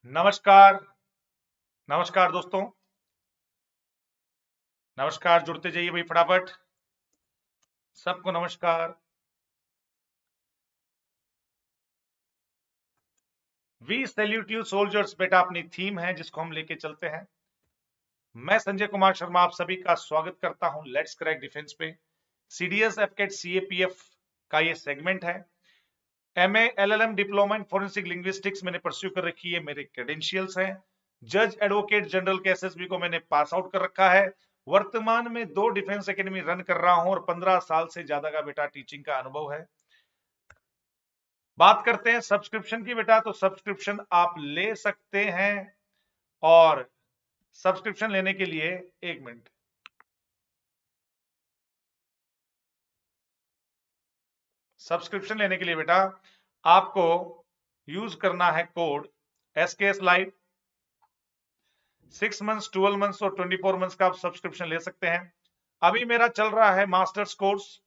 नमस्कार। नमस्कार दोस्तों। नमस्कार, जुड़ते जाइए भाई फटाफट। सबको नमस्कार। वी सैल्यूट यू सोल्जर्स बेटा अपनी थीम है जिसको हम लेके चलते हैं। मैं संजय कुमार शर्मा आप सभी का स्वागत करता हूं लेट्स क्रैक डिफेंस पे। सीडीएस एफकेट सीएपीएफ का ये सेगमेंट है। MA LLM diploma in forensic linguistics मैंने परस्यू कर रखी है, मेरे क्रेडेंशियल्स हैं। जज एडवोकेट जनरल के एसएसबी को मैंने पास आउट कर रखा है। वर्तमान में 2 डिफेंस एकेडमी रन कर रहा हूं और 15 साल से ज्यादा का बेटा टीचिंग का अनुभव है। बात करते हैं सब्सक्रिप्शन की बेटा, तो सब्सक्रिप्शन आप ले सकते हैं और सब्सक्रिप्शन लेने के लिए 1 मिनट। सब्सक्रिप्शन लेने के लिए बेटा आपको यूज करना है code SKS live. 6 months, 12 months और 24 मंथ्स का आप सब्सक्रिप्शन ले सकते हैं। अभी मेरा चल रहा है मास्टर्स कोर्स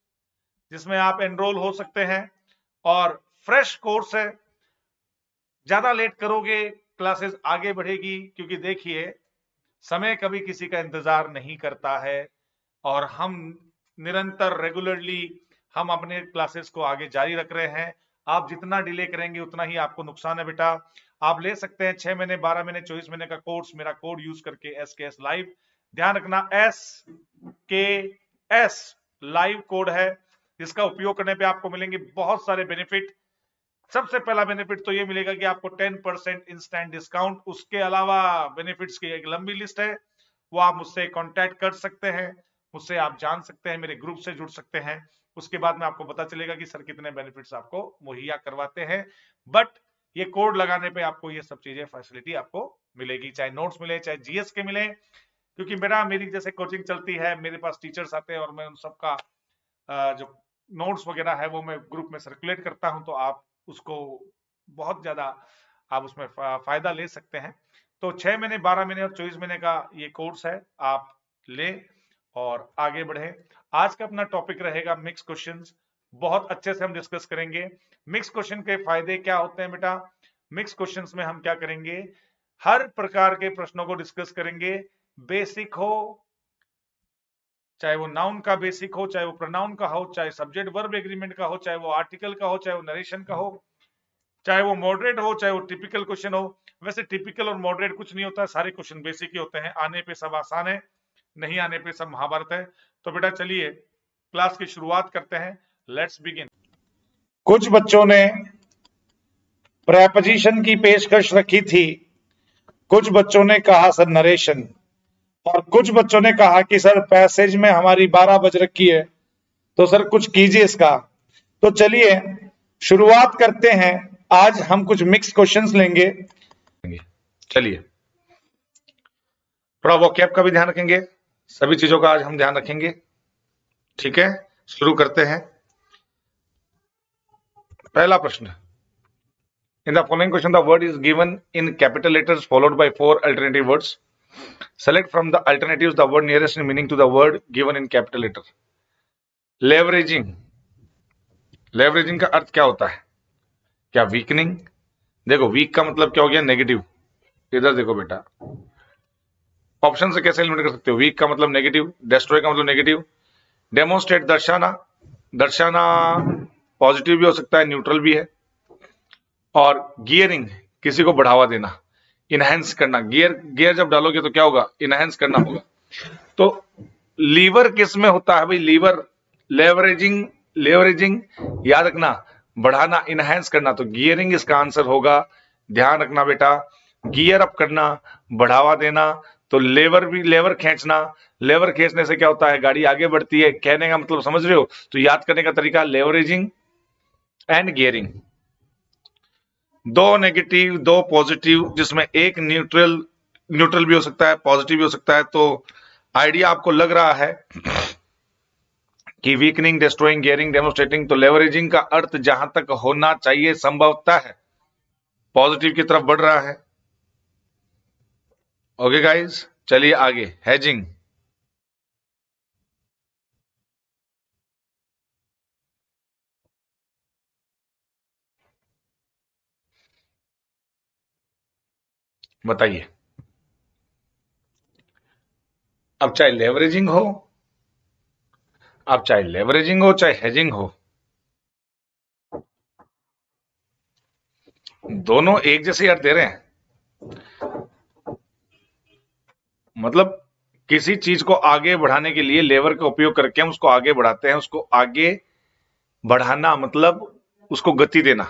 जिसमें आप एनरोल हो सकते हैं और फ्रेश कोर्स है। ज्यादा लेट करोगे क्लासेस आगे बढ़ेगी, क्योंकि देखिए समय कभी किसी का इंतजार नहीं करता है और हम निरंतर रेगुलरली हम अपने क्लासेस को आगे जारी रख रहे हैं। आप जितना डिले करेंगे उतना ही आपको नुकसान है बेटा। आप ले सकते हैं 6 महीने, 12 महीने, 24 महीने का कोर्स मेरा कोड यूज करके SKS लाइव। ध्यान रखना SKS लाइव कोड है जिसका उपयोग करने पे आपको मिलेंगे बहुत सारे बेनिफिट। सबसे पहला बेनिफिट तो ये मिलेगा कि आपको 10% इंस्टेंट डिस्काउंट। उसके अलावा बेनिफिट्स की एक लंबी लिस्ट है, वो आप मुझसे कांटेक्ट कर सकते हैं, मुझसे आप जान सकते हैं, मेरे ग्रुप से जुड़ सकते हैं। उसके बाद में आपको पता चलेगा कि सर कितने बेनिफिट्स आपको मुहैया करवाते हैं। बट ये कोड लगाने पे आपको ये सब चीजें फैसिलिटी आपको मिलेगी, चाहे नोट्स मिले चाहे जीएस के मिले। क्योंकि मेरी जैसे कोचिंग चलती है, मेरे पास टीचर्स आते हैं और मैं उन सबका जो नोट्स वगैरह है वो मैं ग्रुप में सर्कुलेट करता हूं, तो आप उसको बहुत ज्यादा आप उसमें फायदा ले सकते हैं। तो 6 महीने, 12 महीने और 24 महीने का ये कोर्स है, आप ले और आगे बढ़े। आज का अपना टॉपिक रहेगा मिक्स क्वेश्चंस। बहुत अच्छे से हम डिस्कस करेंगे मिक्स क्वेश्चन के फायदे क्या होते हैं बेटा। मिक्स क्वेश्चंस में हम क्या करेंगे, हर प्रकार के प्रश्नों को डिस्कस करेंगे। बेसिक हो, चाहे वो नाउन का बेसिक हो, चाहे वो प्रोनाउन का हो, चाहे सब्जेक्ट वर्ब एग्रीमेंट का हो, चाहे वो आर्टिकल का हो, चाहे वो नरेशन का हो, चाहे वो मॉडरेट हो, चाहे वो टिपिकल क्वेश्चन हो। वैसे टिपिकल और मॉडरेट कुछ नहीं होता है, सारे क्वेश्चन बेसिक ही होते हैं। आने पे सब आसान है, नहीं आने पे सब महाभारत है। तो बेटा चलिए क्लास की शुरुआत करते हैं, लेट्स बिगिन। कुछ बच्चों ने प्रेपोजिशन की पेशकश रखी थी, कुछ बच्चों ने कहा सर नरेशन, और कुछ बच्चों ने कहा कि सर पैसेज में हमारी 12 बज रखी है, तो सर कुछ कीजिए इसका। तो चलिए शुरुआत करते हैं। आज हम कुछ मिक्स क्वेश्चंस लेंगे। चलिए थोड़ा वोकैब का भी ध्यान रखेंगे, सभी चीजों का आज हम ध्यान रखेंगे। ठीक है, शुरू करते हैं। पहला प्रश्न, in the following question the word is given in capital letters followed by 4 alternative words. Select from the alternatives the word nearest in meaning to the word given in capital letter. Leveraging, leveraging का अर्थ क्या होता है? क्या weakening? देखो week का मतलब क्या हो गया, नेगेटिव। इधर देखो बेटा, ऑप्शन से कैसे एलिमिनेट कर सकते हो? वीक का मतलब नेगेटिव, डेस्ट्रॉय का मतलब नेगेटिव, डेमोन्स्ट्रेट दर्शाना, दर्शाना पॉजिटिव भी हो सकता है, न्यूट्रल भी है, और गियरिंग किसी को बढ़ावा देना, इनहेंस करना। गियर गियर जब डालोगे तो क्या होगा, इनहेंस करना होगा। तो लीवर किस में होता है भाई? लीवर, लेवरेजिंग, लेवरेजिंग याद रखना, बढ़ाना, इनहेंस करना, तो गियरिंग इसका आंसर होगा। ध्यान रखना बेटा, गियर अप करना, बढ़ावा देना, तो लेवर भी, लेवर खींचना, लेवर खींचने से क्या होता है, गाड़ी आगे बढ़ती है। कहने का मतलब समझ रहे हो? तो याद करने का तरीका लेवरेजिंग एंड गियरिंग। दो नेगेटिव, दो पॉजिटिव, जिसमें एक न्यूट्रल, न्यूट्रल भी हो सकता है, पॉजिटिव भी हो सकता है। तो आइडिया आपको लग रहा है कि वीकनिंग, डिस्ट्रॉइंग, गियरिंग, डेमोन्स्ट्रेटिंग, तो लेवरेजिंग का अर्थ जहां तक होना चाहिए संभवतः है पॉजिटिव की तरफ बढ़ रहा है। ओके गाइस, चलिए आगे। हेजिंग, बताइए। अब चाहे लेवरेजिंग हो चाहे हेजिंग हो, दोनों एक जैसे यार दे रहे हैं। मतलब किसी चीज को आगे बढ़ाने के लिए लेवर का उपयोग करके हम उसको आगे बढ़ाते हैं। उसको आगे बढ़ाना मतलब उसको गति देना।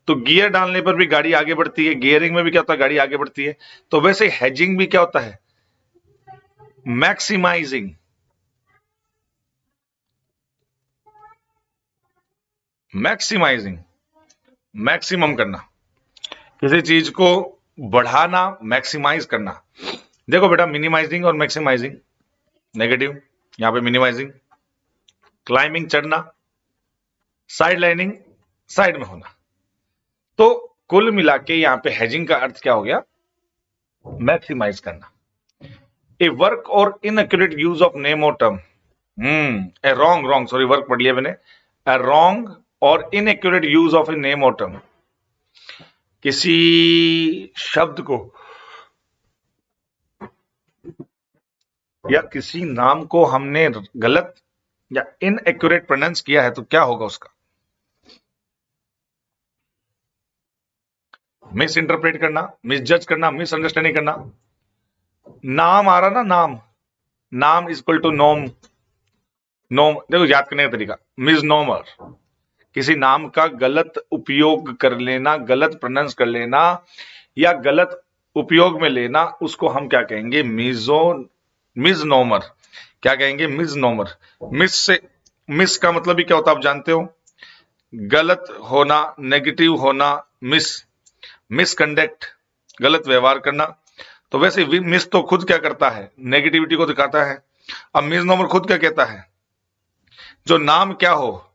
तो गियर डालने पर भी गाड़ी आगे बढ़ती है, गियरिंग में भी क्या होता है, गाड़ी आगे बढ़ती है। तो वैसे हेजिंग भी क्या होता है, मैक्सिमाइजिंग, मैक्सिमाइजिंग, मैक्सिमम करना, किसी चीज को बढ़ाना, मैक्सिमाइज करना। देखो बेटा, मिनिमाइजिंग और मैक्सिमाइजिंग नेगेटिव, यहां पे मिनिमाइजिंग, क्लाइंबिंग चढ़ना, साइड लाइनिंग साइड में होना। तो कुल मिला के यहां पे हेजिंग का अर्थ क्या हो गया, मैक्सिमाइज करना। ए वर्क और इनएक्यूरेट यूज ऑफ नेम और टर्म, ए रॉन्ग रॉन्ग सॉरी वर्क पढ़ लिया मैंने। ए रॉन्ग और inaccurate use of a name और टर्म, किसी शब्द को या किसी नाम को हमने गलत या इनएक्यूरेट प्रोनाउंस किया है तो क्या होगा उसका, मिस इंटरप्रेट करना, मिस जज करना, मिस अंडरस्टैंडिंग करना। नाम आ रहा ना, नाम, नाम इज इक्वल टू नोम। नोम देखो याद करने का तरीका, मिस नोमर, किसी नाम का गलत उपयोग कर लेना, गलत प्रोनाउंस कर लेना या गलत उपयोग में लेना, उसको हम क्या कहेंगे, मिस नोमर। क्या कहेंगे, मिस नोमर। मिस से, मिस का मतलब भी क्या होता है आप जानते हो, गलत होना, नेगेटिव होना, मिसकंडक्ट, गलत व्यवहार करना। तो वैसे मिस तो खुद क्या करता है, नेगेटिविटी को दिखाता है। अब मिस नोमर खुद क्या कहता है, जो नाम क्या हो,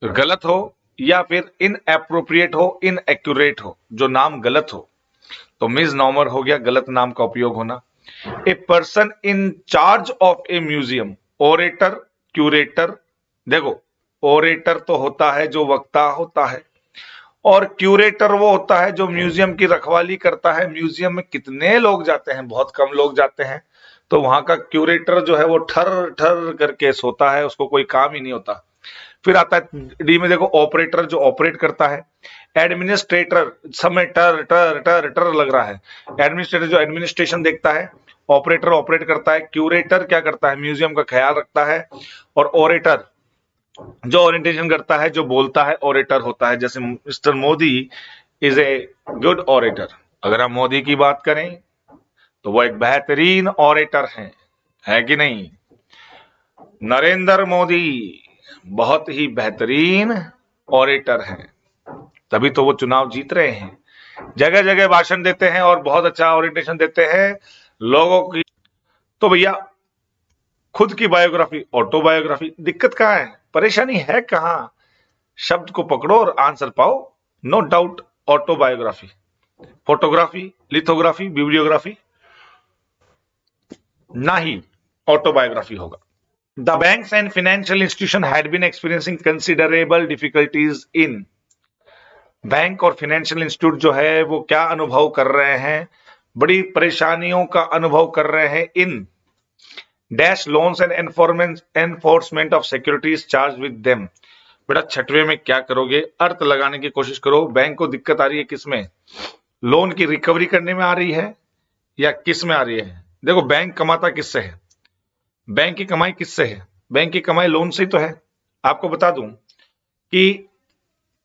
गलत हो या फिर इनएप्रोप्रिएट हो, इनएक्यूरेट हो, जो नाम गलत हो, तो मिस नॉमर हो गया गलत नाम का उपयोग होना। A person in charge of A museum, orator, curator. देखो ओरेटर तो होता है जो वक्ता होता है, और क्यूरेटर वो होता है जो म्यूजियम की रखवाली करता है। म्यूजियम में कितने लोग जाते हैं, बहुत कम लोग जाते हैं, तो वहां का क्यूरेटर जो है वो ठर ठर करके सोता है, उसको कोई काम ही नहीं होता। फिर आता है डी में, देखो ऑपरेटर जो ऑपरेट करता है, एडमिनिस्ट्रेटर, समय टर टर टर टर लग रहा है, एडमिनिस्ट्रेटर जो एडमिनिस्ट्रेशन देखता है, ऑपरेटर ऑपरेट करता है, क्यूरेटर क्या करता है, म्यूजियम का ख्याल रखता है, और ओरेटर जो ओरिएंटेशन करता है, जो बोलता है, ओरेटर होता है। जैसे mister Modi is a good orator, अगर हम मोदी की बात करें तो वो एक बेहतरीन ओरेटर है कि नहीं। नरेंद्र मोदी बहुत ही बेहतरीन ओरेटर हैं, तभी तो वो चुनाव जीत रहे हैं, जगह जगह भाषण देते हैं और बहुत अच्छा ओरिएंटेशन देते हैं लोगों की। तो भैया खुद की बायोग्राफी, ऑटोबायोग्राफी, दिक्कत कहां है, परेशानी है कहां, शब्द को पकड़ो और आंसर पाओ। No doubt autobiography, photography, lithography, videography, ना ही ऑटोबायोग्राफी होगा। The banks and financial institution had been experiencing considerable difficulties in, bank और फाइनेंशियल इंस्टीट्यूट जो है वो क्या अनुभव कर रहे हैं, बड़ी परेशानियों का अनुभव कर रहे हैं in dash loans and enforcement of securities charge with them. बेटा छठवें में क्या करोगे, अर्थ लगाने की कोशिश करो। बैंक को दिक्कत आ रही है किसमें, लोन की रिकवरी करने में आ रही है या किस में आ रही है। देखो बैंक कमाता किससे है, बैंक की कमाई किससे है, बैंक की कमाई लोन से ही तो है। आपको बता दूं कि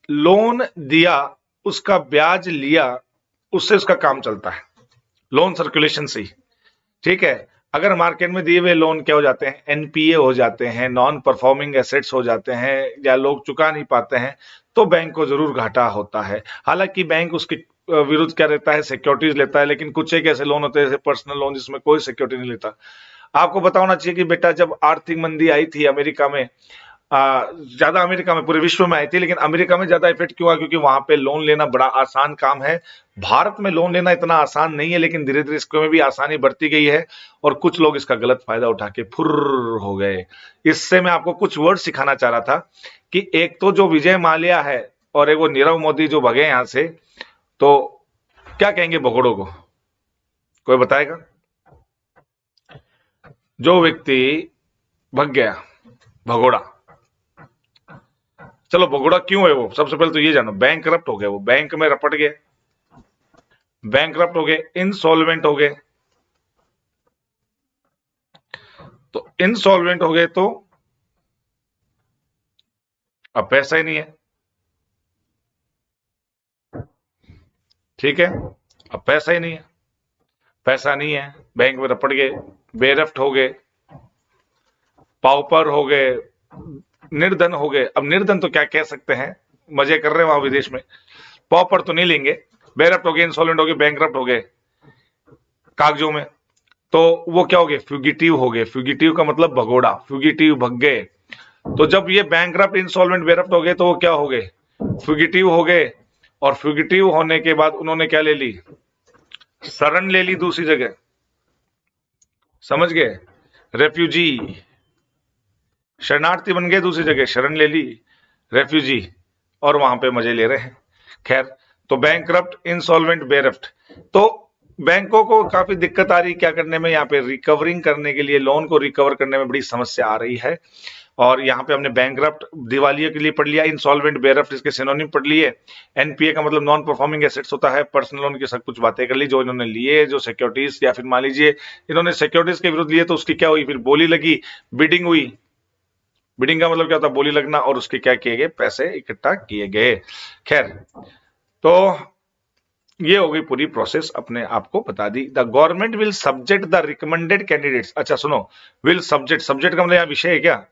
लोन दिया, उसका ब्याज लिया, उससे उसका काम चलता है, लोन सर्कुलेशन से ही। ठीक है, अगर मार्केट में दिए हुए लोन क्या हो जाते हैं, एनपीए हो जाते हैं, नॉन परफॉर्मिंग एसेट्स हो जाते हैं, या लोग चुका नहीं पाते हैं, तो बैंक को जरूर घाटा होता है। हालांकि बैंक उसके विरुद्ध क्या रहता है, सिक्योरिटीज लेता है, लेकिन कुछ एक ऐसे लोन होते हैं जैसे पर्सनल लोन जिसमें कोई सिक्योरिटी नहीं लेता। आपको पता होना चाहिए कि बेटा जब आर्थिक मंदी आई थी अमेरिका में, ज्यादा अमेरिका में, पूरे विश्व में आई थी, लेकिन अमेरिका में ज्यादा इफेक्ट क्यों हुआ, क्योंकि वहां पे लोन लेना बड़ा आसान काम है। भारत में लोन लेना इतना आसान नहीं है, लेकिन धीरे धीरे इसमें भी आसानी बढ़ती गई है और कुछ लोग इसका गलत फायदा उठा के फुर हो गए। इससे मैं आपको कुछ वर्ड सिखाना चाह रहा था कि एक तो जो विजय माल्या है और एक वो नीरव मोदी जो भगे यहां से, तो क्या कहेंगे भगोड़ों को? कोई बताएगा? जो व्यक्ति भग गया, भगोड़ा। चलो भगोड़ा क्यों है वो, सबसे पहले तो ये जानो। बैंक करप्ट हो गए, वो बैंक में रपट गए, बैंक करप्ट हो गए, इंसॉल्वेंट हो गए। तो इंसॉल्वेंट हो गए तो अब पैसा ही नहीं है, ठीक है, अब पैसा ही नहीं है, पैसा नहीं है, बैंक में रपट गए, बेरफ्ट हो गए, पाउपर हो गए, निर्धन हो गए। अब निर्धन तो क्या कह सकते हैं, मजे कर रहे हैं वहां विदेश में, पाउपर तो नहीं लेंगे, बेरफ्ट हो गए, इंसॉल्वेंट हो गए, बैंकरप्ट हो गए कागजों में, तो वो क्या हो गए, फ्यूगिटिव हो गए। फ्यूगिटिव का मतलब भगोड़ा, फ्यूगिटिव भग गए। तो जब ये बैंकरप्ट, इंसॉल्वेंट, बेरफ्ट हो गए तो वो क्या हो गए, फ्यूगिटिव हो गए। और फ्यूगिटिव होने के बाद उन्होंने क्या ले ली, शरण ले ली दूसरी जगह, समझ गए, रेफ्यूजी, शरणार्थी बन गए, दूसरी जगह शरण ले ली, रेफ्यूजी, और वहां पे मजे ले रहे हैं। खैर, तो बैंकरप्ट, इंसॉल्वेंट, बेरफ्ट, तो बैंकों को काफी दिक्कत आ रही क्या करने में, यहाँ पे रिकवरिंग करने के लिए, लोन को रिकवर करने में बड़ी समस्या आ रही है। और यहाँ पे हमने बैंकरप्ट, दिवालिया के लिए पढ़ लिया, इंसॉल्वेंट, बेरफ्ट इसके सिनोनिम पढ़ लिए। एनपीए का मतलब नॉन परफॉर्मिंग एसेट्स होता है, पर्सनल लोन की सब कुछ बातें कर ली, जो इन्होंने लिए, जो सिक्योरिटीज, या फिर मान लीजिए इन्होंने सिक्योरिटीज के विरुद्ध लिए तो उसकी क्या हुई, फिर बोली लगी, बिडिंग हुई। बिडिंग का मतलब क्या होता है, बोली लगना, और उसके क्या किए गए, पैसे इकट्ठा किए गए। खैर, तो ये हो गई पूरी प्रोसेस, अपने आप को बता दी। The government will subject the recommended candidates. अच्छा सुनो, विल सब्जेक्ट, सब्जेक्ट का मतलब यहाँ विषय है क्या,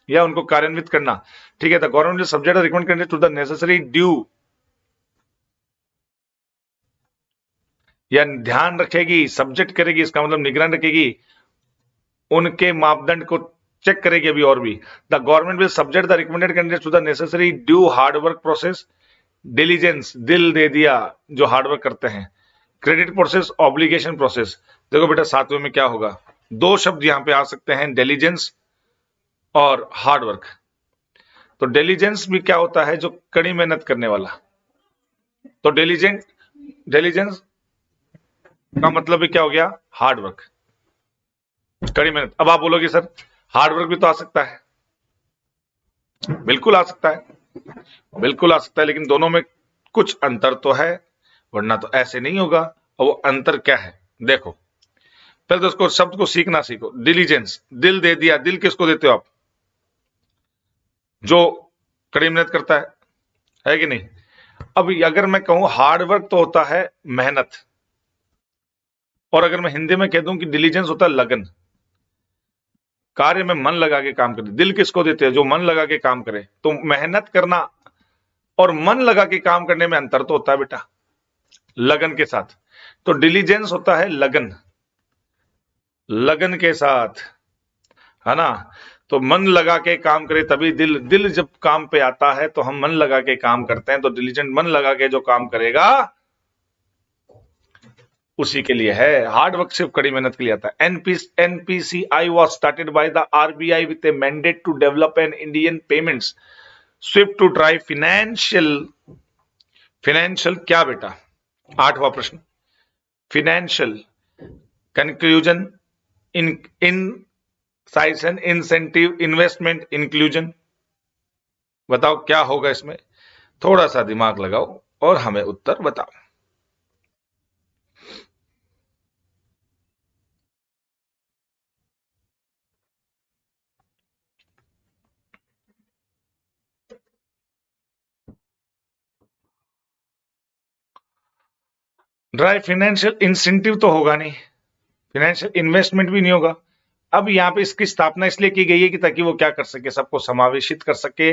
या उनको कार्यान्वित करना, ठीक है। The government will subject the recommended candidate to the necessary due, या ध्यान रखेगी, सब्जेक्ट करेगी, इसका मतलब निगरान रखेगी, उनके मापदंड को चेक करेगी। अभी और भी, the government will subject the recommended candidate to the necessary due hard work process, diligence, दिल दे दिया जो हार्डवर्क करते हैं, क्रेडिट प्रोसेस, ऑब्लिगेशन प्रोसेस। देखो बेटा सातवें में क्या होगा, दो शब्द यहां पे आ सकते हैं, डिलीजेंस और हार्डवर्क। तो डिलीजेंस भी क्या होता है, जो कड़ी मेहनत करने वाला। तो डिलीजेंस का मतलब भी क्या हो गया, हार्डवर्क, कड़ी मेहनत। अब आप बोलोगे सर हार्डवर्क भी तो आ सकता है, बिल्कुल आ सकता है, बिल्कुल आ सकता है, लेकिन दोनों में कुछ अंतर तो है, वरना तो ऐसे नहीं होगा। और वो अंतर क्या है, देखो पहले तो उसको शब्द को सीखना सीखो। डिलीजेंस, दिल दे दिया, दिल किसको देते हो आप, जो कड़ी मेहनत करता है कि नहीं। अब अगर मैं कहूं हार्डवर्क तो होता है मेहनत, और अगर मैं हिंदी में कह दूं कि डिलीजेंस होता है लगन, कार्य में मन लगा के काम करे। दिल किसको देते हैं, जो मन लगा के काम करे। तो मेहनत करना और मन लगा के काम करने में अंतर तो होता है बेटा, लगन के साथ। तो डिलीजेंस होता है लगन, लगन के साथ, है ना। तो मन लगा के काम करे तभी दिल जब काम पे आता है तो हम मन लगा के काम करते हैं। तो डिलीजेंट मन लगा के जो काम करेगा उसी के लिए है। हार्ड वर्क सिर्फ कड़ी मेहनत के लिए आता है। NPCI was started by the RBI with a mandate to develop an Indian payments swift to drive financial क्या बेटा, आठवां प्रश्न, financial conclusion, incision, incentive, investment, inclusion. बताओ क्या होगा इसमें, थोड़ा सा दिमाग लगाओ और हमें उत्तर बताओ। ड्राइव फाइनेंशियल इंसेंटिव तो होगा नहीं, फाइनेंशियल इन्वेस्टमेंट भी नहीं होगा। अब यहां पे इसकी स्थापना इसलिए की गई है कि ताकि वो क्या कर सके, सबको समावेशित कर सके,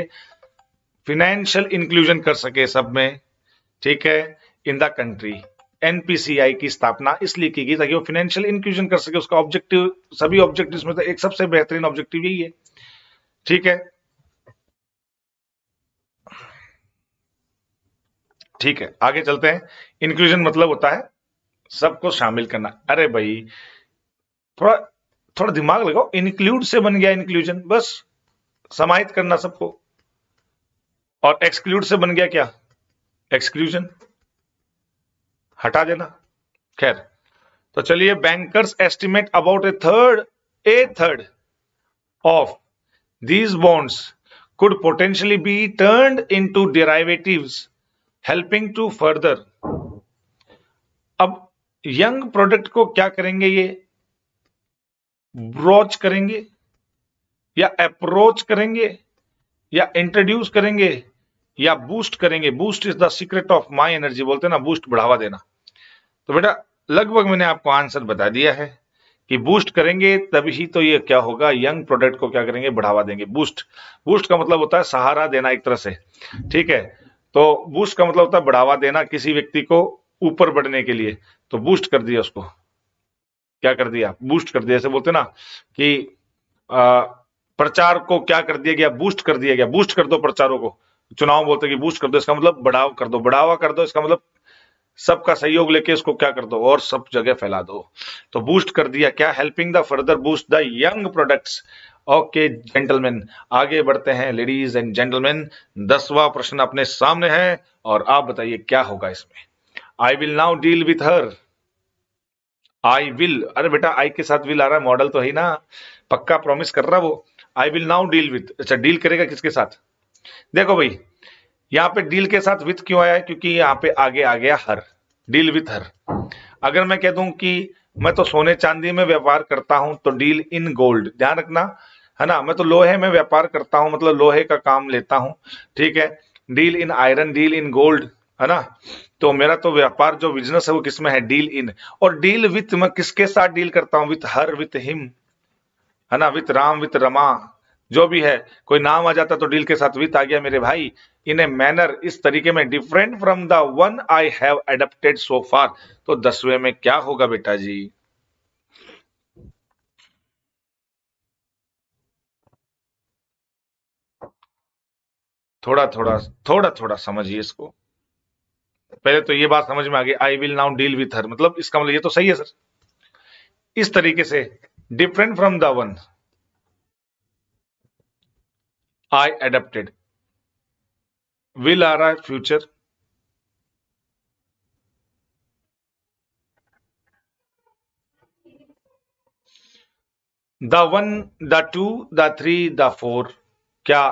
फाइनेंशियल इंक्लूजन कर सके सब में, ठीक है, इन द कंट्री। एनपीसीआई की स्थापना इसलिए की गई ताकि वो फाइनेंशियल इंक्लूजन कर सके। उसका ऑब्जेक्टिव, सभी ऑब्जेक्टिव्स में से एक सबसे बेहतरीन ऑब्जेक्टिव यही है, ठीक है। ठीक है, आगे चलते हैं। इंक्लूजन मतलब होता है सबको शामिल करना। अरे भाई थोड़ा थोड़ा दिमाग लगाओ, इंक्लूड से बन गया इंक्लूजन, बस समाहित करना सबको। और एक्सक्लूड से बन गया क्या, एक्सक्लूजन, हटा देना। खैर, तो चलिए, bankers estimate about A third of these bonds could potentially be turned into derivatives helping to further। अब यंग प्रोडक्ट को क्या करेंगे, ये ब्रोच करेंगे या अप्रोच करेंगे या इंट्रोड्यूस करेंगे या बूस्ट करेंगे। Boost is the secret of my energy, बोलते हैं ना, बूस्ट बढ़ावा देना। तो बेटा लगभग मैंने आपको आंसर बता दिया है कि बूस्ट करेंगे तभी तो ये क्या होगा, यंग प्रोडक्ट को क्या करेंगे, बढ़ावा देंगे। बूस्ट, बूस्ट का मतलब होता है सहारा देना एक तरह से, ठीक है। तो बूस्ट का मतलब होता है बढ़ावा देना किसी व्यक्ति को ऊपर बढ़ने के लिए। तो बूस्ट कर दिया, उसको क्या कर दिया, बूस्ट कर दिया। ऐसे बोलते ना कि प्रचार को क्या कर दिया गया, बूस्ट कर दिया गया। बूस्ट कर दो प्रचारों को, चुनाव बोलते कि बूस्ट कर दो, इसका मतलब बढ़ावा कर दो। बढ़ावा कर दो इसका मतलब सबका सहयोग लेके इसको क्या कर दो और सब जगह फैला दो। तो बूस्ट कर दिया क्या, helping the further boost the young products. Okay gentleman, आगे बढ़ते हैं लेडीज एंड जेंटलमैन। 10वां प्रश्न अपने सामने है और आप बताइए क्या होगा इसमें। I will now deal with her. I will, अरे बेटा आई के साथ विल आ रहा है, मॉडल तो है ना, पक्का प्रॉमिस कर रहा वो। I will now deal with, अच्छा डील करेगा किसके साथ। देखो भाई, यहाँ पे डील के साथ विथ क्यों आया है, क्योंकि यहाँ पे आगे आ गया हर, डील विथ हर। अगर मैं कह दूं कि मैं तो सोने चांदी में व्यापार करता हूं तो डील इन गोल्ड, ध्यान रखना है ना। मैं तो लोहे में व्यापार करता हूं, मतलब लोहे का काम लेता हूं, ठीक है। Deal in iron, deal in gold, है ना। तो मेरा तो व्यापार जो बिजनेस है वो किसमें है, डील इन। और डील विथ, मैं किसके साथ डील करता हूं, विथ हर, विथ हिम, है ना, विथ राम, विथ रमा, जो भी है। कोई नाम आ जाता तो डील के साथ विथ आ गया मेरे भाई। इन ए मैनर, इस तरीके में, different from the one I have adapted so far. तो 10वें में क्या होगा बेटा जी, थोड़ा थोड़ा थोड़ा थोड़ा समझिए इसको। पहले तो ये बात समझ में आ गई, I will now deal with her, मतलब इसका मतलब ये तो सही है सर। इस तरीके से different from the one I adapted, will आ रहा है future, the one, the two, the three, the four, क्या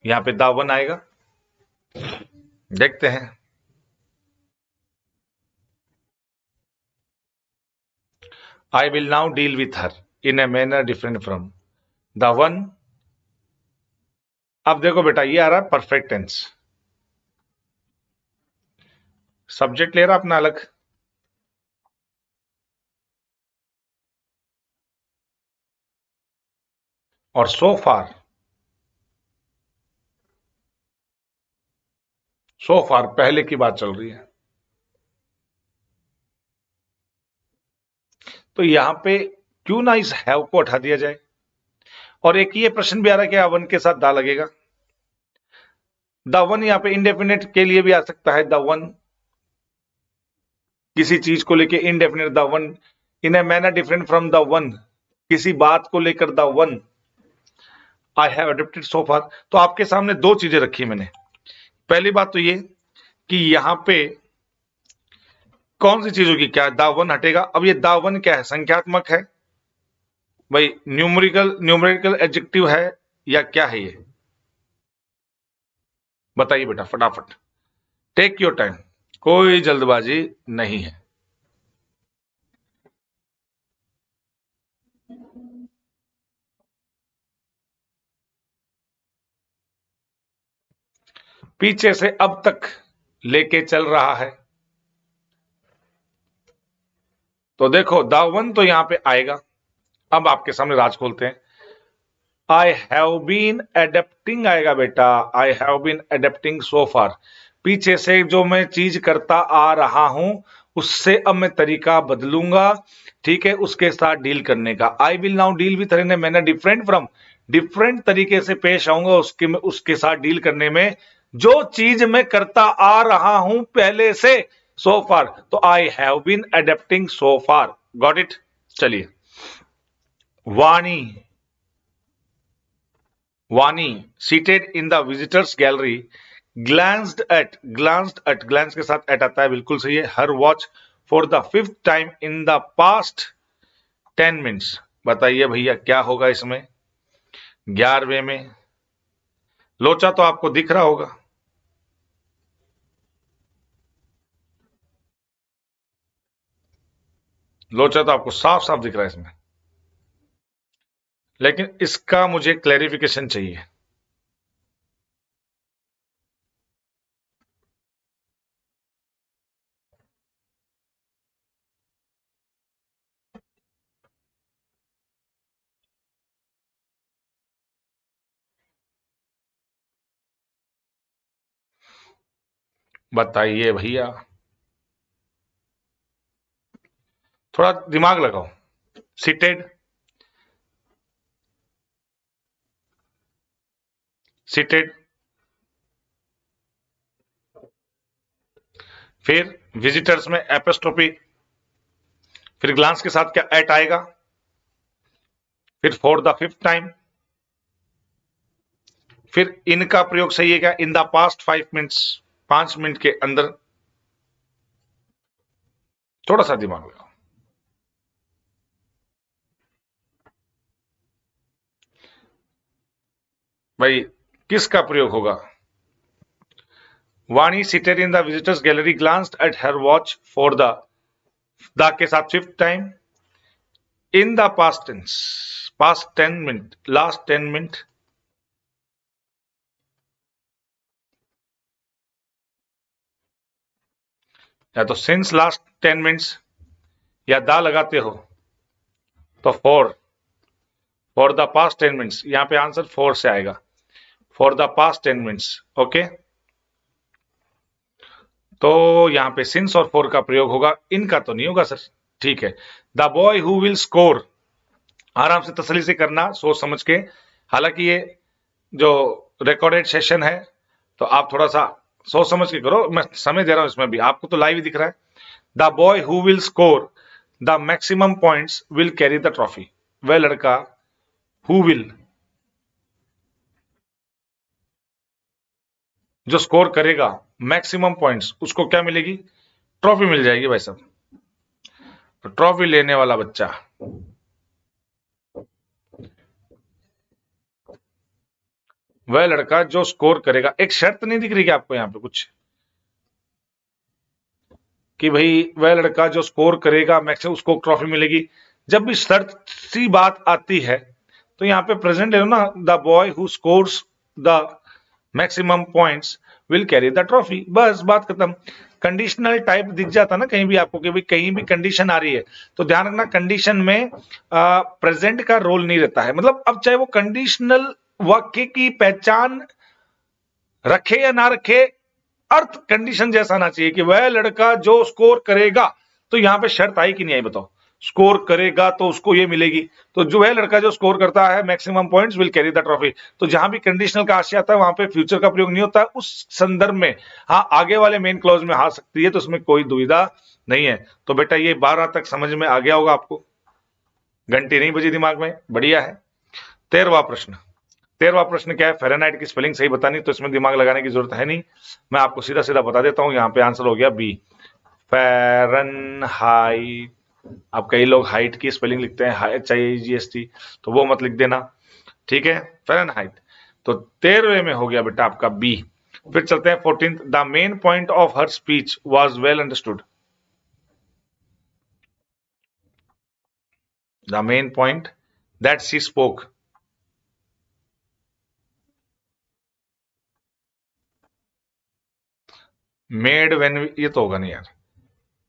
यहां पे द वन आएगा, देखते हैं। I will now deal with her in a manner different from the one। अब देखो बेटा ये आ रहा है परफेक्ट टेंस, सब्जेक्ट ले रहा अपना अलग, और सो फार पहले की बात चल रही है। तो यहां पे क्यों ना इस हैव को हटा दिया जाए। और एक ये प्रश्न भी आ रहा है कि वन के साथ दा लगेगा। द वन यहां पे इंडेफिनेट के लिए भी आ सकता है, द वन किसी चीज को लेके, indefinite the one, in a manner different from the one, किसी बात को लेकर the one I have adopted so far. तो आपके सामने दो चीजें रखी मैंने। पहली बात तो ये कि यहां पे कौन सी चीज होगी, क्या दावन हटेगा। अब ये दावन क्या है, संख्यात्मक है भाई, न्यूमेरिकल एडजेक्टिव है या क्या है ये, बताइए बेटा फटाफट, टेक योर टाइम, कोई जल्दबाजी नहीं है। पीछे से अब तक लेके चल रहा है, तो देखो दावन तो यहां पे आएगा। अब आपके सामने राज खोलते हैं, आई हैव बीन एडेप्टिंग आएगा बेटा, आई हैव बीन एडेप्टिंग सो फार। पीछे से जो मैं चीज करता आ रहा हूं उससे अब मैं तरीका बदलूंगा, ठीक है, उसके साथ डील करने का। I will now deal with her, मैंने डिफरेंट फ्रॉम, डिफरेंट तरीके से पेश आऊंगा उसके साथ डील करने में, जो चीज मैं करता आ रहा हूं पहले से, सो फार। तो I have been adapting so far, got it. चलिए, Vani, Vani seated in the visitors gallery glanced के साथ एट आता है, बिल्कुल सही है। Her watch for the 5th time in the past 10 minutes. बताइए भैया क्या होगा इसमें? 11वें में लोचा तो आपको दिख रहा होगा, लोचा तो आपको साफ साफ दिख रहा है इसमें, लेकिन इसका मुझे क्लैरिफिकेशन चाहिए। बताइए भैया, थोड़ा दिमाग लगाओ। सीटेड, सीटेड, फिर विजिटर्स में एपोस्ट्रोफी, फिर ग्लांस के साथ क्या एट आएगा, फिर फॉर द 5th टाइम, फिर इनका प्रयोग सही है क्या? इन द पास्ट 5 मिनट्स, 5 मिनट के अंदर। थोड़ा सा दिमाग लगाओ भाई, किसका प्रयोग होगा? Vani seated in the visitors gallery glanced at her watch for the के साथ 5th time in the past tense, past 10 minute, last 10 minute. या तो सिंस लास्ट 10 मिनट्स, या दा लगाते हो तो फॉर द पास्ट 10 मिनट्स। यहां पे आंसर फॉर से आएगा, for the past 10 minutes. Okay, तो यहां पे सिंस और फॉर का प्रयोग होगा, इनका तो नहीं होगा सर। ठीक है, the boy who will score, आराम से तसल्ली से करना, सोच समझ के। हालांकि ये जो रिकॉर्डेड सेशन है तो आप थोड़ा सा सोच समझ के करो, मैं समय दे रहा हूं इसमें भी, आपको तो लाइव ही दिख रहा है। The boy who will score the maximum points will carry the trophy. वह लड़का हु विल, जो स्कोर करेगा मैक्सिमम पॉइंट्स, उसको क्या मिलेगी? ट्रॉफी मिल जाएगी भाई साहब। तो ट्रॉफी लेने वाला बच्चा, वह लड़का जो स्कोर करेगा। एक शर्त नहीं दिख रही क्या आपको यहां पे कुछ, कि भाई वह लड़का जो स्कोर करेगा मैक्सिमम उसको ट्रॉफी मिलेगी? जब भी शर्त सी बात आती है तो यहां पे प्रेजेंट ले लो ना, the boy who scores the maximum points will carry the trophy, बस बात खत्म। कंडीशनल टाइप दिख जाता ना कहीं भी आपको, कि भाई कहीं भी कंडीशन आ रही है तो ध्यान रखना, कंडीशन में प्रेजेंट का रोल नहीं रहता है। मतलब अब चाहे वो कंडीशनल वाक्य की पहचान रखे या ना रखे, अर्थ कंडीशन जैसा आना चाहिए कि वह लड़का जो स्कोर करेगा। तो यहां पे शर्त आई कि नहीं आई बताओ? स्कोर करेगा तो उसको ये मिलेगी, तो जो है लड़का जो स्कोर करता है maximum points will carry the trophy. तो जहां भी कंडीशनल का आशय आता है वहां पे फ्यूचर का प्रयोग नहीं होता है उस संदर्भ में। हाँ, आगे वाले मेन क्लॉज में आ सकती है, तो उसमें कोई दुविधा नहीं है। तो बेटा ये 12 तक समझ में आ गया होगा आपको, घंटी नहीं बजी दिमाग में, बढ़िया है। 13वां प्रश्न क्या है? फ़ारेनहाइट की स्पेलिंग सही बतानी, तो इसमें दिमाग लगाने की जरूरत है नहीं, मैं आपको सीधा सीधा बता देता हूं। यहां पे आंसर हो गया बी, फ़ारेनहाइट। अब कई लोग हाइट की स्पेलिंग लिखते हैं HIGST, तो वो मत लिख देना, ठीक है? फ़ारेनहाइट। तो 13वें में हो गया बेटा आपका बी। फिर चलते हैं 14th, the main point of her speech was well understood. The main point that she spoke, made when, ये तो होगा नहीं यार,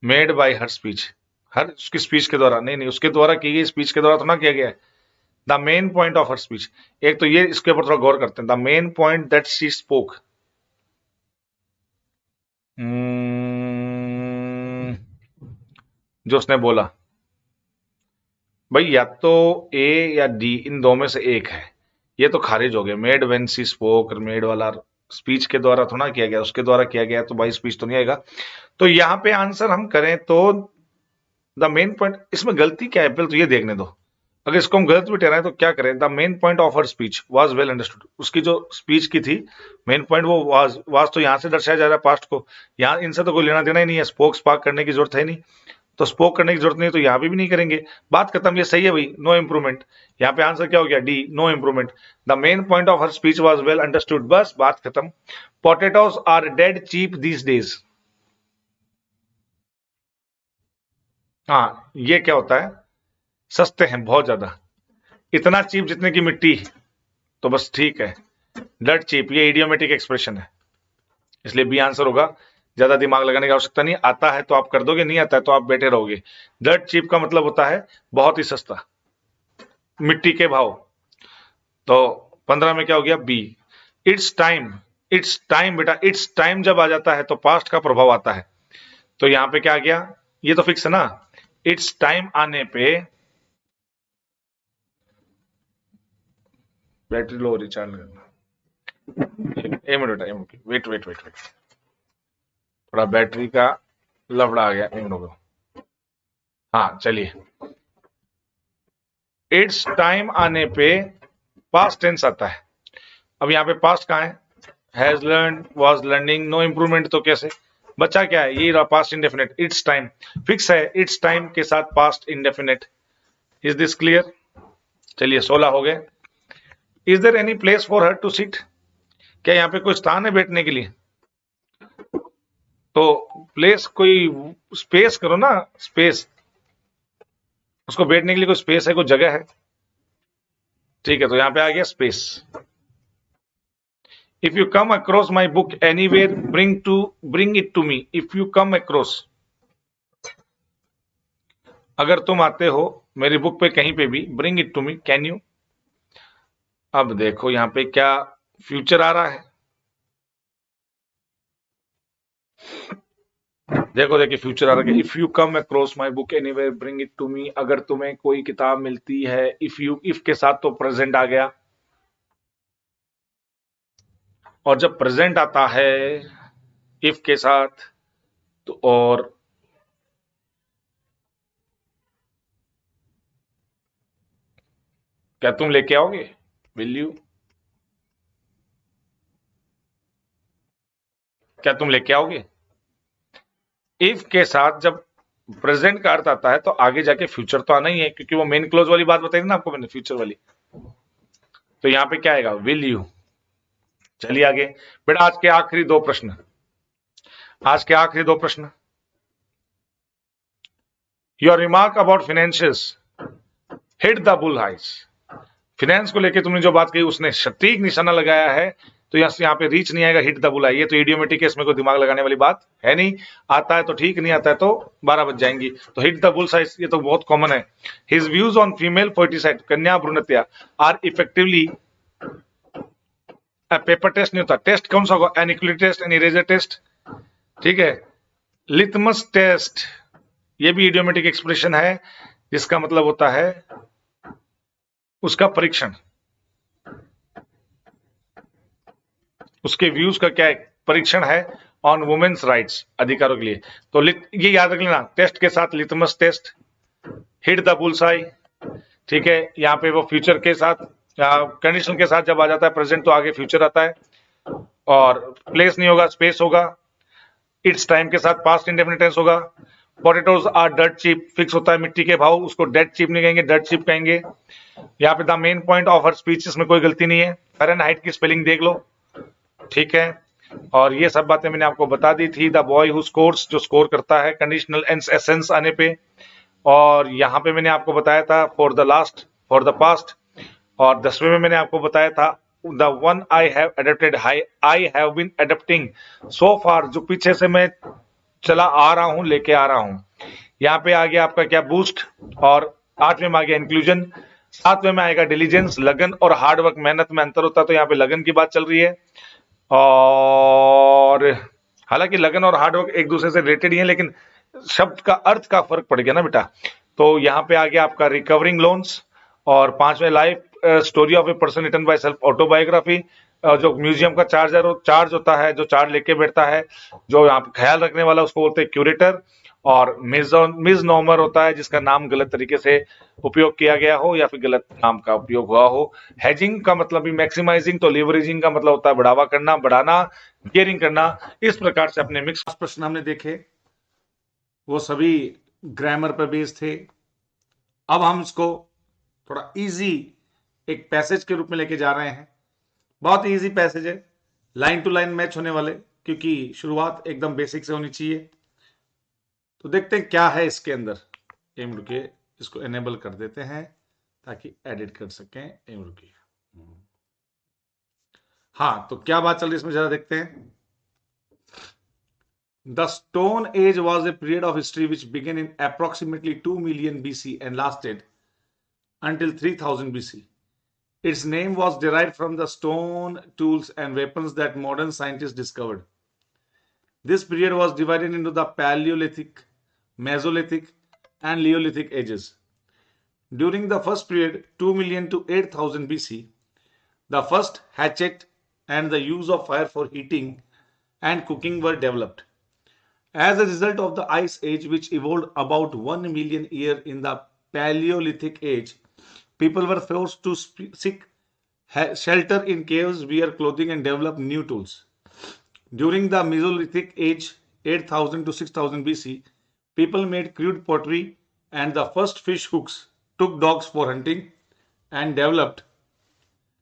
मेड बाय हर स्पीच, हर उसकी स्पीच के द्वारा, नहीं नहीं, उसके द्वारा की गई स्पीच के द्वारा तो ना किया गया है। The main point of her speech, एक तो ये, इसके ऊपर थोड़ा गौर करते हैं। The main point that she spoke, जो उसने बोला, भाई या तो ए या डी, इन दो में से एक है। ये तो खारिज हो गया, made when she spoke, made वाला स्पीच के द्वारा तो ना किया गया, उसके द्वारा किया गया, तो भाई स्पीच तो नहीं आएगा। तो यहां पे आंसर हम करें तो द मेन पॉइंट, इसमें गलती क्या है पहले तो ये देखने दो। अगर इसको हम गलत भी ठहराएं तो क्या करें, the main point of her speech was well understood. उसकी जो स्पीच की थी मेन पॉइंट वो वाज तो यहाँ से दर्शाया जा रहा है पास्ट को, यहाँ इनसे तो कोई लेना देना ही नहीं है, स्पोक स्पार्क करने की जरूरत है नहीं, तो स्पोक करने की जरूरत नहीं, तो यहाँ पे भी नहीं करेंगे, बात खत्म, ये सही है भाई, नो इंप्रूवमेंट। यहाँ पे आंसर क्या हो गया, D, no improvement. The main point of her speech was well understood, बस बात खत्म। Potatoes are dead cheap these days. हाँ, ये क्या होता है, सस्ते हैं बहुत ज्यादा, इतना चीप जितने की मिट्टी, तो बस ठीक है। डेड चीप ये इडियोमेटिक एक्सप्रेशन है, इसलिए बी आंसर होगा। ज्यादा दिमाग लगाने की आवश्यकता नहीं, आता है तो आप कर दोगे, नहीं आता है तो आप बैठे रहोगे। डेड चीप का मतलब होता है बहुत ही सस्ता, मिट्टी के भाव। तो 15 में क्या हो गया, B. It's time, it's time बेटा, इट्स टाइम जब आ जाता है तो पास्ट का प्रभाव आता है, तो यहां पे क्या आ गया, ये तो फिक्स है ना, इट्स टाइम आने पे बैटरी लो, रिचार्ज करना, एक मिनट बेटा, वेट वेट वेट वेट, थोड़ा बैटरी का लफड़ा आ गया, एक मिनट को। हाँ चलिए, इट्स टाइम आने पे पास्ट टेंस आता है। अब यहाँ पे पास्ट कहाँ है, has learn, was learning, no improvement, तो कैसे बच्चा क्या है, ये past indefinite, it's time fix है, इट्स टाइम के साथ past indefinite. Is this clear? चलिए 16 हो गए। Is there any place for her to sit, क्या यहाँ पे कोई स्थान है बैठने के लिए, तो प्लेस कोई स्पेस करो ना, स्पेस, उसको बैठने के लिए कोई स्पेस है, कोई जगह है, ठीक है, तो यहां पे आ गया space. If you come across my book anywhere bring it to me, if you come across, अगर तुम आते हो मेरी बुक पे कहीं पे भी, bring it to me, can you. अब देखो यहां पे क्या फ्यूचर आ रहा है, देखो देखिए फ्यूचर आ रहा है, if you come across my book anywhere bring it to me, अगर तुम्हें कोई किताब मिलती है, इफ यू, इफ के साथ तो प्रेजेंट आ गया, और जब प्रेजेंट आता है इफ के साथ तो, और क्या तुम लेके आओगे, विल यू, क्या तुम लेके आओगे। इफ के साथ जब प्रेजेंट का अर्थ आता है तो आगे जाके फ्यूचर तो आना ही है, क्योंकि वो मेन क्लोज वाली बात बताई थी ना आपको मैंने, फ्यूचर वाली, तो यहां पे क्या आएगा, विल यू। चलिए आगे बेटा, आज के आखिरी दो प्रश्न, आज के आखिरी दो प्रश्न। Your remark about financials hit the bullseye, finance को लेके तुमने जो बात कही उसने सटीक निशाना लगाया है, तो यहाँ पे रीच नहीं आएगा, हिट द बुल हाई, ये तो इडियोमेटिक है, इसमें कोई दिमाग लगाने वाली बात है नहीं, आता है तो ठीक, नहीं आता है तो 12 बज जाएंगी, तो हिट द बुल साइज ये तो बहुत कॉमन है। His views on female foeticide, कन्या भ्रूणहत्या, आर इफेक्टिवली, पेपर टेस्ट नहीं होता, टेस्ट कौन सा होगा, an equity test, an eraser test, ठीक है। लिथमस टेस्ट, ये भी इडियोमेटिक एक्सप्रेशन है, जिसका मतलब होता है उसका परीक्षण, उसके व्यूज का क्या है, परीक्षण है ऑन वुमेन्स राइट्स, अधिकारों के लिए, तो ये याद रख लेना, टेस्ट के साथ litmus test, hit the bullseye, ठीक है, यहाँ पे वो फ्यूचर के साथ, कंडीशन के साथ जब आ जाता है प्रेजेंट तो आगे फ्यूचर आता है, और प्लेस नहीं होगा, स्पेस होगा, इट्स टाइम के साथ पास्ट इंडेफिनिट टेंस होगा, potatoes are dirt cheap, fix होता है मिट्टी के भाव, उसको डेड चीप नहीं कहेंगे, डर्ट चीप कहेंगे। यहाँ पे the main point of her speech, इसमें कोई गलती नहीं है, फ़ारेनहाइट की स्पेलिंग देख लो, ठीक है, और ये सब बातें मैंने आपको बता दी थी। द बॉय हु स्कोर्स, जो स्कोर करता है, कंडीशनल एसेंस आने पे, और यहाँ पे मैंने आपको बताया था for the last, for the past, और 10वें में मैंने आपको बताया था the one I have adapted, I have been adapting so far, जो पीछे से मैं चला आ रहा हूं, लेके आ रहा हूं। यहाँ पे आ गया आपका क्या, बूस्ट, और 8वें में आ गया इंक्लूजन, 7वें में आएगा डिलीजेंस, लगन और हार्डवर्क, मेहनत में अंतर होता है, तो यहाँ पे लगन की बात चल रही है, और हालांकि लगन और हार्डवर्क एक दूसरे से रिलेटेड ही है, लेकिन शब्द का अर्थ का फर्क पड़ गया ना बेटा, तो यहाँ पे आ गया आपका रिकवरिंग लोन्स, और 5वें life story of a person written by self, autobiography, जो म्यूजियम का चार्ज होता है, जो चार्ज लेके बैठता है, जो यहाँ पे ख्याल रखने वाला उसको बोलते हैं क्यूरेटर, और मिजनोमर होता है जिसका नाम गलत तरीके से उपयोग किया गया हो या फिर गलत नाम का उपयोग हुआ हो। हेजिंग का मतलब भी मैक्सिमाइजिंग, तो लीवरेजिंग का मतलब होता है बढ़ावा करना, बढ़ाना, गियरिंग करना। इस प्रकार से अपने मिक्स प्रश्न हमने देखे, वो सभी ग्रामर पर बेस्ड थे। अब हम इसको थोड़ा इजी एक पैसेज के रूप में लेके जा रहे हैं। बहुत इजी पैसेज है, लाइन टू लाइन मैच होने वाले, क्योंकि शुरुआत एकदम बेसिक से होनी चाहिए। तो देखते हैं क्या है इसके अंदर। एम रुकिए, इसको एनेबल कर देते हैं ताकि एडिट कर सकें। एम रुकिए, हाँ, तो क्या बात चल रही है इसमें जरा देखते हैं। The Stone Age was a period of history which began in approximately 2 million BC and lasted until 3000 BC. Its name was derived from the stone tools and weapons that modern scientists discovered. This period was divided into the Paleolithic, Mesolithic, and Neolithic ages. During the first period, 2 million to 8000 BC, the first hatchet and the use of fire for heating and cooking were developed. As a result of the Ice Age, which evolved about 1 million years in the Paleolithic age, people were forced to seek shelter in caves, wear clothing, and develop new tools. During the Mesolithic age, 8000 to 6000 BC, people made crude pottery and the first fish hooks, took dogs for hunting, and developed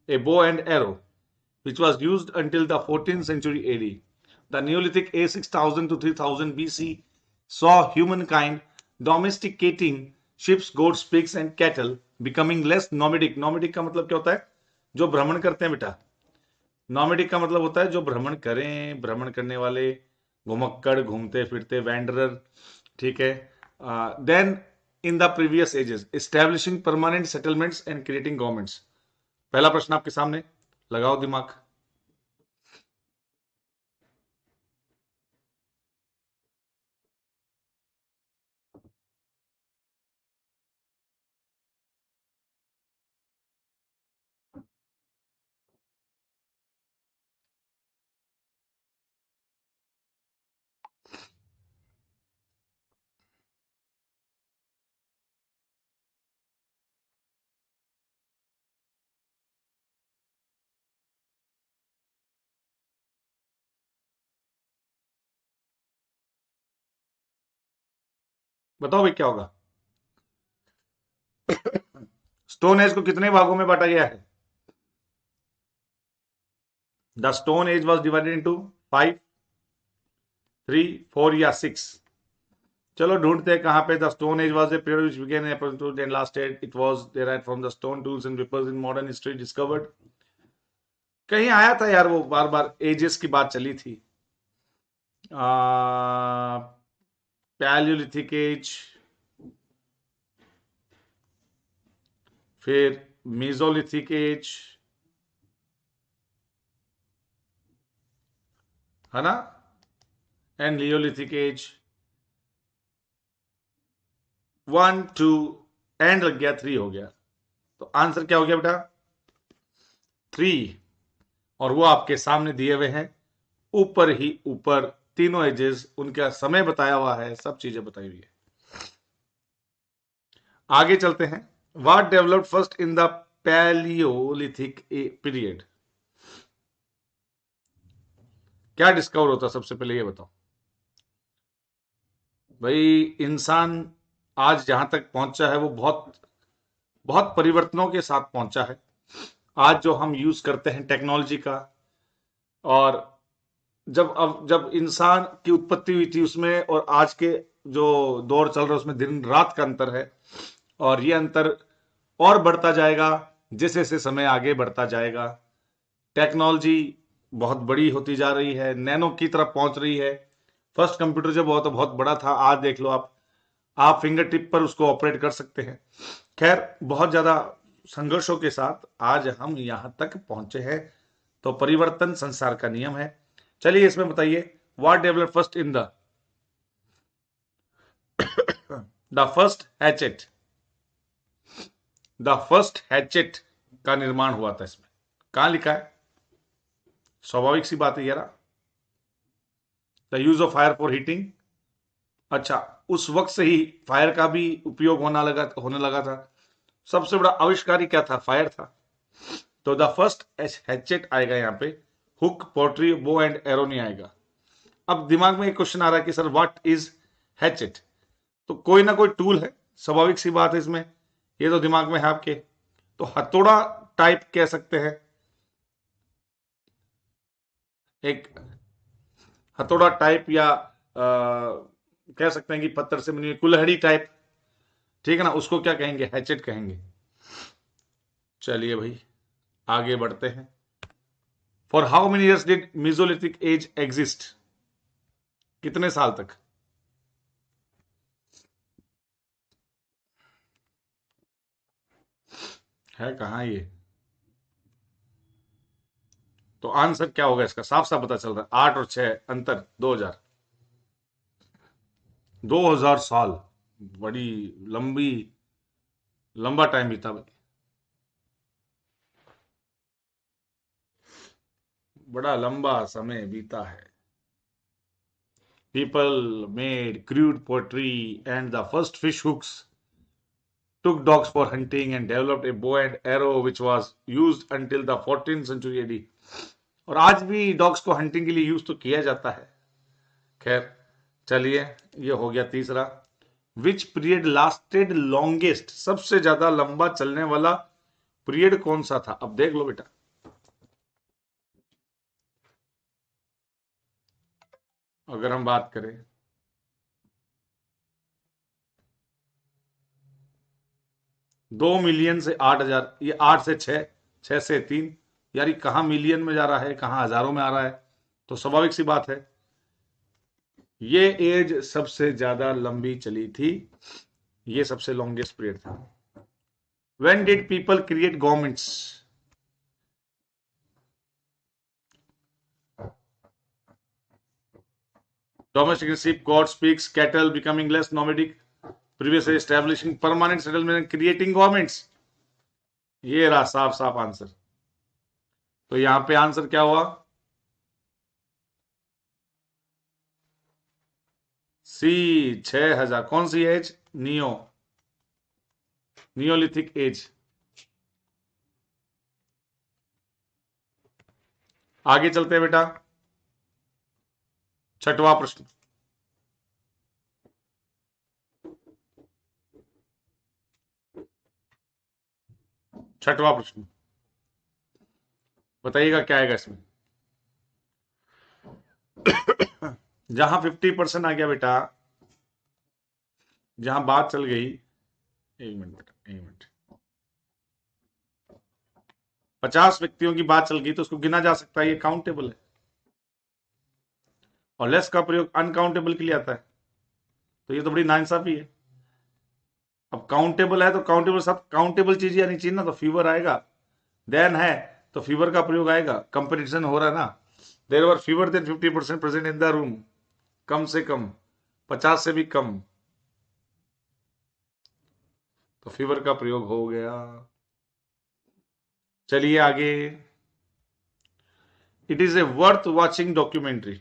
a bow and arrow, which was used until the 14th century AD. The Neolithic age 6000 to 3000 BC saw humankind domesticating ships, goats, pigs, and cattle, becoming less nomadic. Nomadic का मतलब क्या होता है? जो भ्रमण करते हैं बेटा। नॉमेडिक का मतलब होता है जो भ्रमण करें, भ्रमण करने वाले, घुमक्कड़, घूमते फिरते, वैंडरर, ठीक है। Then in the previous ages establishing permanent settlements and creating governments. पहला प्रश्न आपके सामने, लगाओ दिमाग। बताओ भाई क्या होगा। स्टोन एज को कितने भागों में बांटा गया है? The stone as was divided into 5, 3, 4 या 6। चलो ढूंढते हैं कहां पे। The stone age was a period which began and lasted, it was derived from the stone tools and weapons in modern history discovered. कहीं आया था यार, वो बार बार एजेस की बात चली थी। पैलियोलिथिक एज, फिर मेसोलिथिक एज, है ना, एंड लियोलिथिक एज। 1, 2 एंड लग गया, 3 हो गया। तो आंसर क्या हो गया बेटा? 3। और वो आपके सामने दिए हुए हैं, ऊपर ही ऊपर तीनों एजेस, उनका समय बताया हुआ है, सब चीजें बताई हुई है। आगे चलते हैं। What developed first in the Palaeolithic period? क्या डिस्कवर होता सबसे पहले, ये बताओ भाई। इंसान आज जहां तक पहुंचा है वो बहुत बहुत परिवर्तनों के साथ पहुंचा है। आज जो हम यूज करते हैं टेक्नोलॉजी का, और जब इंसान की उत्पत्ति हुई थी उसमें और आज के जो दौर चल रहा है उसमें दिन रात का अंतर है। और ये अंतर और बढ़ता जाएगा जैसे जैसे समय आगे बढ़ता जाएगा। टेक्नोलॉजी बहुत बड़ी होती जा रही है, नैनो की तरफ पहुंच रही है। फर्स्ट कंप्यूटर जब हुआ तो बहुत बड़ा था, आज देख लो आप फिंगर टिप पर उसको ऑपरेट कर सकते हैं। खैर, बहुत ज्यादा संघर्षों के साथ आज हम यहां तक पहुंचे हैं। तो परिवर्तन संसार का नियम है। चलिए इसमें बताइए, what develop first in the first hatchet. The first hatchet का निर्माण हुआ था इसमें, कहां लिखा है? स्वाभाविक सी बात है यार, the use of fire for heating. अच्छा, उस वक्त से ही फायर का भी उपयोग होने लगा था। सबसे बड़ा आविष्कारी क्या था? फायर था। तो द फर्स्ट हैचेट आएगा यहाँ पे, hook, pottery, bow and arrow नहीं आएगा। अब दिमाग में एक क्वेश्चन आ रहा है कि सर व्हाट इज हैचेट? तो कोई ना कोई टूल है, स्वाभाविक सी बात है इसमें, ये तो दिमाग में है आपके। तो हथौड़ा टाइप कह सकते हैं, एक हथौड़ा टाइप, या कह सकते हैं कि पत्थर से बनी हुई कुल्हाड़ी टाइप, ठीक है ना, उसको क्या कहेंगे? हैचेट कहेंगे। चलिए भाई आगे बढ़ते हैं। For how many years did Mesolithic as exist? कितने साल तक? है कहां ये? तो आंसर क्या होगा इसका? साफ साफ पता चल रहा है, 8 और 6 अंतर 2000। 2000 साल, बड़ी लंबा टाइम बीता भाई, बड़ा लंबा समय बीता है। People made crude pottery and the first fish hooks, took dogs for hunting and developed a bow and arrow which was used until the 14th century AD। और आज भी डॉग्स को हंटिंग के लिए यूज तो किया जाता है। खैर चलिए, ये हो गया तीसरा। Which period lasted longest? सबसे ज्यादा लंबा चलने वाला पीरियड कौन सा था? अब देख लो बेटा, अगर हम बात करें 2 मिलियन से 8 हजार, ये 8 से 6, 6 से 3, यार ये कहां मिलियन में जा रहा है, कहां हजारों में आ रहा है। तो स्वाभाविक सी बात है, ये एज सबसे ज्यादा लंबी चली थी, ये सबसे लॉन्गेस्ट पीरियड था। When did people create governments? Domestic sheep, goats, pigs, cattle becoming less nomadic, previously establishing permanent settlement and creating governments। ये रहा साफ साफ आंसर। तो यहां पे आंसर क्या हुआ? सी, 6000। कौन सी एज? Neolithic age. आगे चलते हैं बेटा, छठवां प्रश्न। छठवां प्रश्न बताइएगा क्या आएगा इसमें। जहां 50% आ गया बेटा, जहां बात चल गई, एक मिनट बेटा, एक मिनट, 50 व्यक्तियों की बात चल गई तो उसको गिना जा सकता है, ये काउंटेबल है। और लेस का प्रयोग अनकाउंटेबल के लिए आता है, तो ये तो बड़ी नाइंसाफी है। अब काउंटेबल है तो काउंटेबल, सब काउंटेबल चीज आनी चाहिए ना, तो फीवर आएगा। देन है तो फीवर का प्रयोग आएगा, कंपटीशन हो रहा है ना। There were fewer than 50% present in the room, कम से कम 50 से भी कम, तो फीवर का प्रयोग हो गया। चलिए आगे। It is A worth watching documentary,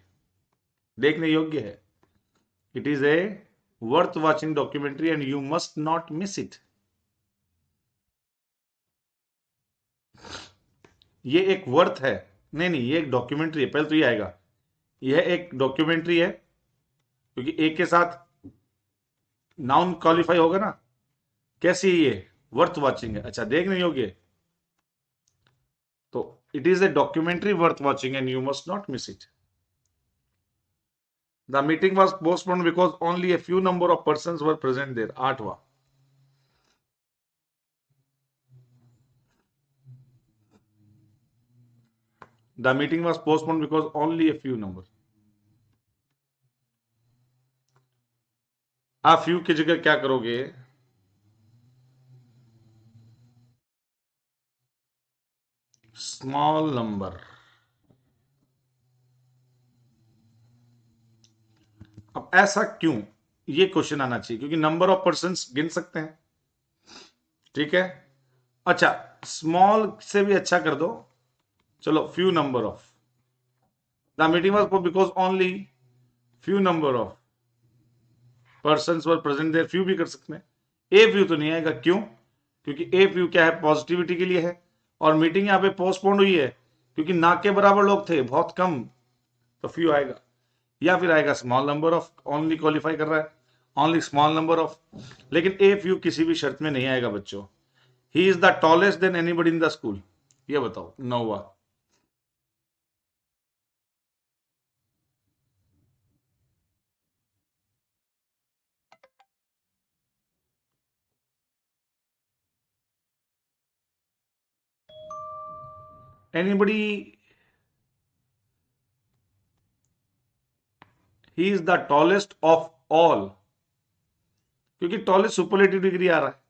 देखने योग्य है। It is A worth watching documentary and you must not miss it. ये एक वर्थ है, नहीं नहीं, ये एक डॉक्यूमेंट्री है, पहले तो ये आएगा। यह एक डॉक्यूमेंट्री है, क्योंकि एक के साथ नाउन क्वालिफाई होगा ना। कैसी है ये? वर्थ वॉचिंग है, अच्छा देखने योग्य। तो it is a documentary worth watching and you must not miss it. The meeting was postponed because only a few number of persons were present there. 8वां। The meeting was postponed because only a few number। आप few की जगह क्या करोगे? Small number. अब ऐसा क्यों, ये क्वेश्चन आना चाहिए, क्योंकि नंबर ऑफ पर्सन्स गिन सकते हैं, ठीक है। अच्छा, स्मॉल से भी अच्छा कर दो, चलो few number of. The meeting was because only few number of persons were present there, few भी कर सकते हैं। ए फ्यू तो नहीं आएगा, क्यों? क्योंकि ए फ्यू क्या है, पॉजिटिविटी के लिए है, और मीटिंग यहाँ पे पोस्टपोन्ड हुई है क्योंकि ना के बराबर लोग थे, बहुत कम, तो फ्यू आएगा। या फिर आएगा small number of, only qualify कर रहा है, ओनली स्मॉल नंबर ऑफ, लेकिन ए फ्यू किसी भी शर्त में नहीं आएगा बच्चों। He is the tallest than anybody in the school, ये बताओ, नौवा। Anybody, he is the tallest of all, क्योंकि टॉलेस्ट सुपरलेटिव डिग्री आ रहा है।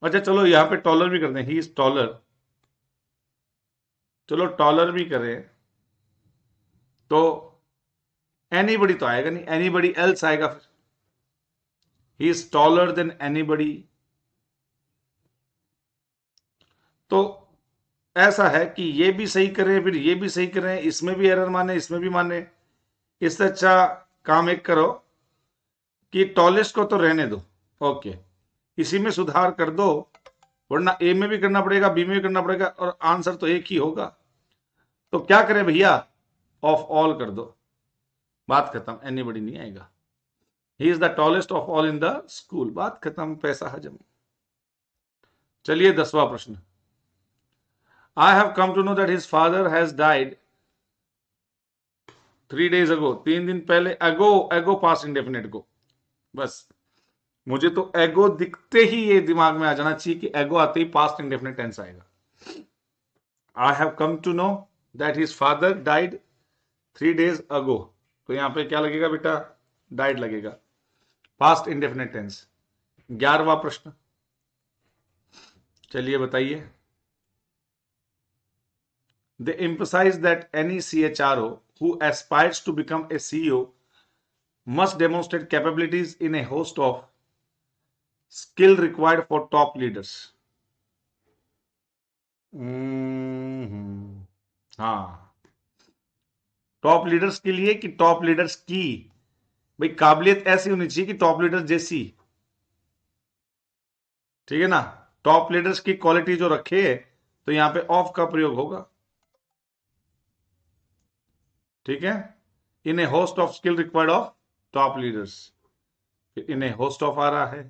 अच्छा चलो यहां पे टॉलर भी कर दें, ही इज टॉलर, चलो टॉलर भी करें तो एनीबडी तो आएगा नहीं, एनीबडी एल्स आएगा फिर, he is taller than anybody. तो ऐसा है कि ये भी सही करें फिर ये भी सही करें, इसमें भी एरर माने इसमें भी माने, इससे अच्छा काम एक करो कि टॉलेस्ट को तो रहने दो, ओके, इसी में सुधार कर दो, वरना ए में भी करना पड़ेगा बी में भी करना पड़ेगा और आंसर तो एक ही होगा। तो क्या करें भैया, ऑफ ऑल कर दो, बात खत्म, एनीबडी नहीं आएगा। He is the tallest of all in the school, बात खत्म, पैसा हजम। चलिए 10वां प्रश्न। I have come to know that his father has died 3 days ago, 3 दिन पहले, एगो, एगो पास इंडेफिनेट को, बस मुझे तो एगो दिखते ही ये दिमाग में आ जाना चाहिए कि एगो आते ही पास्ट इंडेफिनेट टेंस आएगा। I have come to know that his father died 3 days ago, तो यहां पे क्या लगेगा बेटा, डाइड लगेगा, पास्ट इंडेफिनेट टेंस। 11वां प्रश्न, चलिए बताइए। They emphasize that any CHRO who aspires to become a CEO must demonstrate capabilities in a host of skill required for top leaders. हाँ, टॉप लीडर्स के लिए कि टॉप लीडर्स की, भाई काबिलियत ऐसी होनी चाहिए कि टॉप लीडर्स जैसी, ठीक है ना, टॉप लीडर्स की क्वालिटी जो रखे तो यहां पे ऑफ का प्रयोग होगा, ठीक है। In a host of skill required of top leaders, in a host of आ रहा है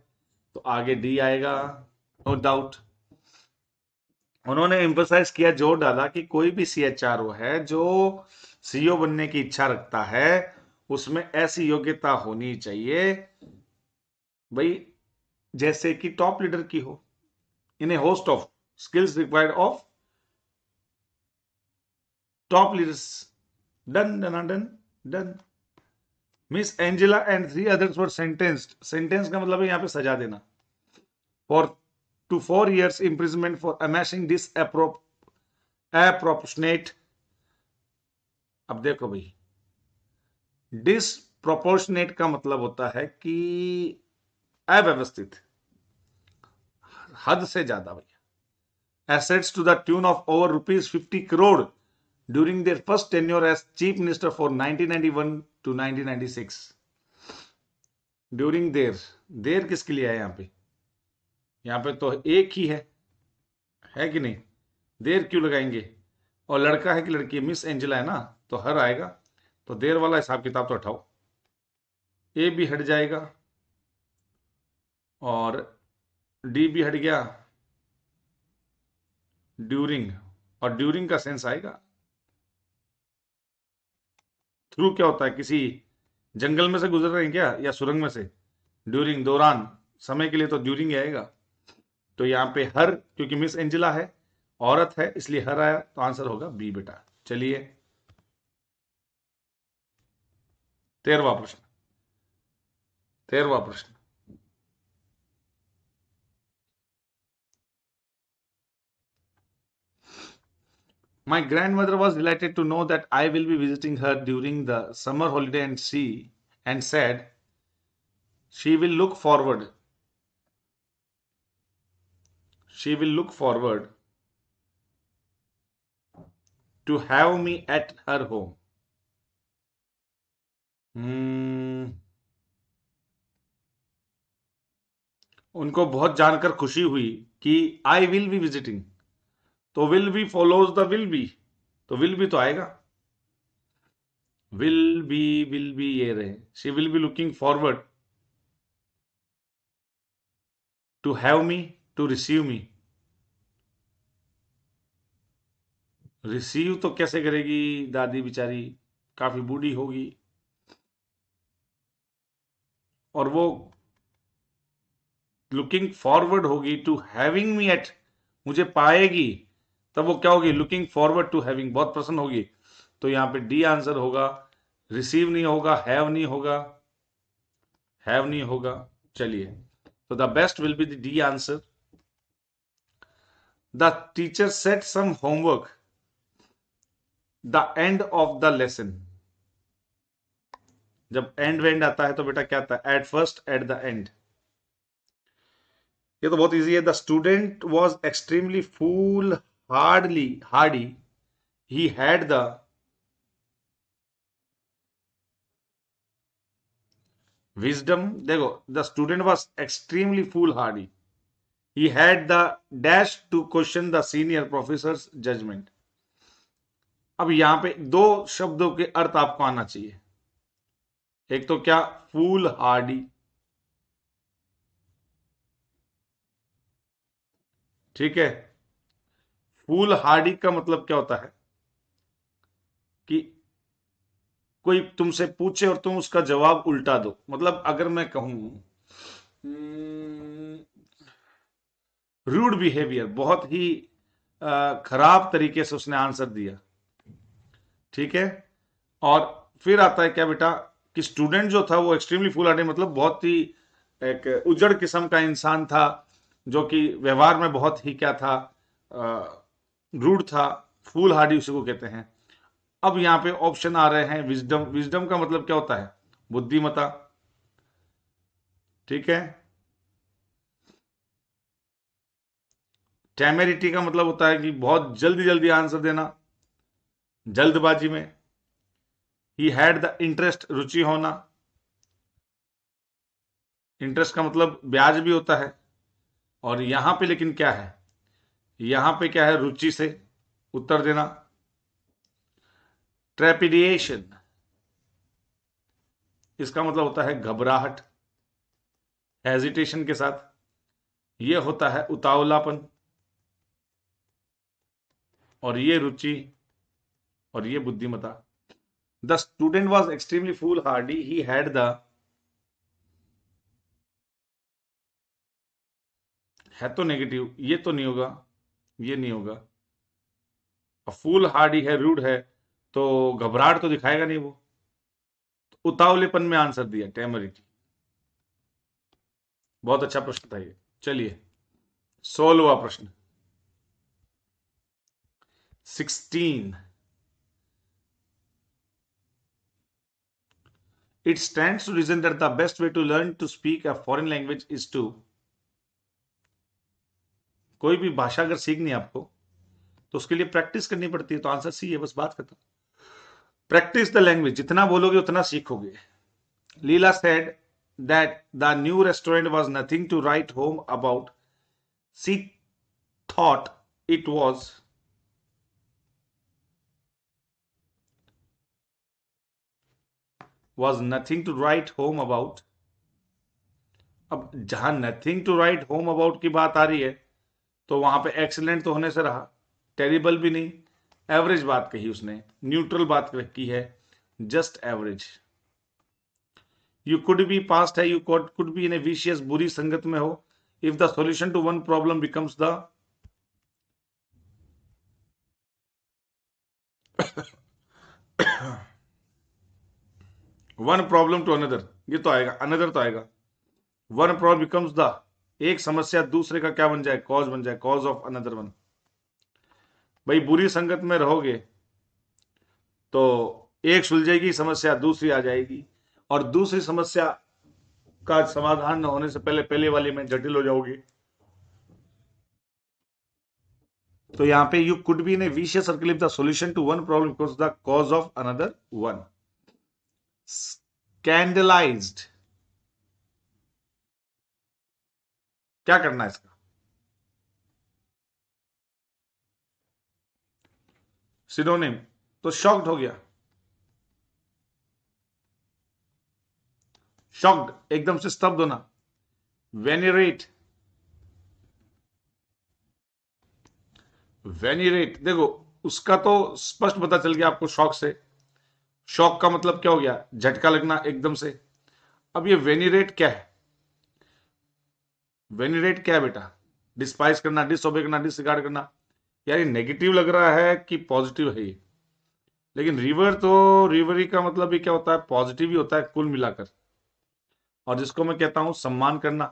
तो आगे डी आएगा, नो डाउट। उन्होंने एम्फसाइज किया, जोर डाला कि कोई भी सीएचआरओ है जो सीईओ बनने की इच्छा रखता है उसमें ऐसी योग्यता होनी चाहिए भाई जैसे कि टॉप लीडर की हो, in a host of skills required of top leaders. Done done done done. Miss Angela and 3 others were sentenced, sentence का मतलब है यहां पे सजा देना, for to 4 years imprisonment for amassing disproportionate, अब देखो भाई, डिसप्रोपोर्शनेट का मतलब होता है कि अव्यवस्थित, हद से ज्यादा भैया, assets to the tune of over ₹50 crore during their first tenure as chief minister for 1991 to 1996। During their, their किसके लिए है यहां पे तो एक ही है कि नहीं, देर क्यों लगाएंगे, और लड़का है कि लड़की, मिस एंजेला है ना, तो हर आएगा, तो देर वाला हिसाब किताब तो हटाओ, ए भी हट जाएगा और डी भी हट गया, ड्यूरिंग, और ड्यूरिंग का सेंस आएगा, थ्रू क्या होता है, किसी जंगल में से गुजर रहे हैं क्या या सुरंग में से, ड्यूरिंग दौरान, समय के लिए तो ड्यूरिंग आएगा, तो यहां पे हर, क्योंकि मिस एंजेला है, औरत है, इसलिए हर आया, तो आंसर होगा बी बेटा। चलिए 13वां प्रश्न, 13वां प्रश्न। My grandmother was delighted to know that I will be visiting her during the summer holiday and said she will look forward to have me at her home. उनको बहुत जानकर खुशी हुई कि आई विल बी विजिटिंग, तो will be follows the will be, तो will be तो आएगा। विल बी ये रहे, she will be looking forward to have me, to receive me. Receive तो कैसे करेगी दादी बेचारी, काफी बूढ़ी होगी, और वो लुकिंग फॉरवर्ड होगी टू हैविंग मी एट, मुझे पाएगी, तब वो क्या होगी, लुकिंग फॉरवर्ड टू हैविंग, बहुत प्रसन्न होगी। तो यहां पे डी आंसर होगा, रिसीव नहीं होगा, हैव नहीं होगा, हैव नहीं होगा। चलिए, तो the best will be the D answer. The teacher set some homework the end of the lesson. जब एंड वेंड आता है तो बेटा क्या आता है, at first, at the end. ये तो बहुत इजी है। The student was extremely foolhardy he had the wisdom. देखो, the student was extremely foolhardy he had the dash to question the senior professor judgement. अब यहां पे दो शब्दों के अर्थ आपको आना चाहिए। एक तो क्या, फूल हार्डी, ठीक है। फूल हार्डी का मतलब क्या होता है कि कोई तुमसे पूछे और तुम उसका जवाब उल्टा दो। मतलब अगर मैं कहूं रूड बिहेवियर, बहुत ही खराब तरीके से उसने आंसर दिया, ठीक है। और फिर आता है क्या बेटा, कि स्टूडेंट जो था वो एक्सट्रीमली फूल हार्डी, मतलब बहुत ही एक उजड़ किस्म का इंसान था, जो कि व्यवहार में बहुत ही क्या था, रूड था। फूल हार्डी उसी को कहते हैं। अब यहां पे ऑप्शन आ रहे हैं विजडम। विजडम का मतलब क्या होता है, बुद्धिमता, ठीक है। टेमेरिटी का मतलब होता है कि बहुत जल्दी जल्दी आंसर देना, जल्दबाजी में। ही हैड द इंटरेस्ट, रुचि होना। इंटरेस्ट का मतलब ब्याज भी होता है। और यहां पे लेकिन क्या है, यहां पे क्या है, रुचि से उत्तर देना। ट्रेपिडिएशन, इसका मतलब होता है घबराहट, हेजिटेशन के साथ। यह होता है उतावलापन, और ये रुचि, और ये बुद्धिमता। The student was extremely foolhardy he had the, है तो नेगेटिव, ये तो नहीं होगा, ये नहीं होगा। फूल हार्डी है, रूड है, तो घबराहट तो दिखाएगा नहीं वो। तो उतावलेपन में आंसर दिया, टेमरिटी। बहुत अच्छा प्रश्न था ये। चलिए, 16वां प्रश्न, 16। It stands to reason that the best way to learn to speak a foreign language is to, कोई भी भाषा अगर सीखनी है आपको तो उसके लिए प्रैक्टिस करनी पड़ती है, तो आंसर सी है, बस बात खत्म। प्रैक्टिस द लैंग्वेज, जितना बोलोगे उतना सीखोगे। लीला said that the new restaurant was nothing to write home about. She thought it was nothing to write home about. अब जहां nothing to write home about की बात आ रही है, तो वहां पे एक्सीलेंट तो होने से रहा, टेरिबल भी नहीं, एवरेज बात कही उसने, न्यूट्रल बात की है, just average. You could be past है, you could be in a vicious, बुरी संगत में हो। If the solution to one problem becomes the, one problem to another, ये तो आएगा, अनदर तो आएगा। वन प्रॉब्लम बिकम्स द, एक समस्या दूसरे का क्या बन जाए, कॉज बन जाए, कॉज ऑफ अनदर वन। भाई बुरी संगत में रहोगे तो एक सुलझेगी समस्या, दूसरी आ जाएगी, और दूसरी समस्या का समाधान न होने से पहले पहले वाली में जटिल हो जाओगे। तो यहां पे you could be in a vicious circle if the solution to one problem becomes the cause of another one. Scandalized, क्या करना है इसका? सिनोनिम, तो शॉक्ड हो गया, शॉक्ड, एकदम से स्तब्ध होना। वेनिरेट, वेनिरेट, देखो उसका तो स्पष्ट पता चल गया आपको शॉक से। शॉक का मतलब क्या हो गया? झटका लगना एकदम से। अब ये वेनिरेट क्या है? वेनिरेट क्या है बेटा? डिस्पाइस करना, डिसओबे करना, डिसरिगार्ड करना। यार ये नेगेटिव लग रहा है कि पॉजिटिव है ये? लेकिन रिवर, तो रिवरी का मतलब भी क्या होता है? पॉजिटिव ही होता है कुल मिलाकर। और जिसको मैं कहता हूं सम्मान करना,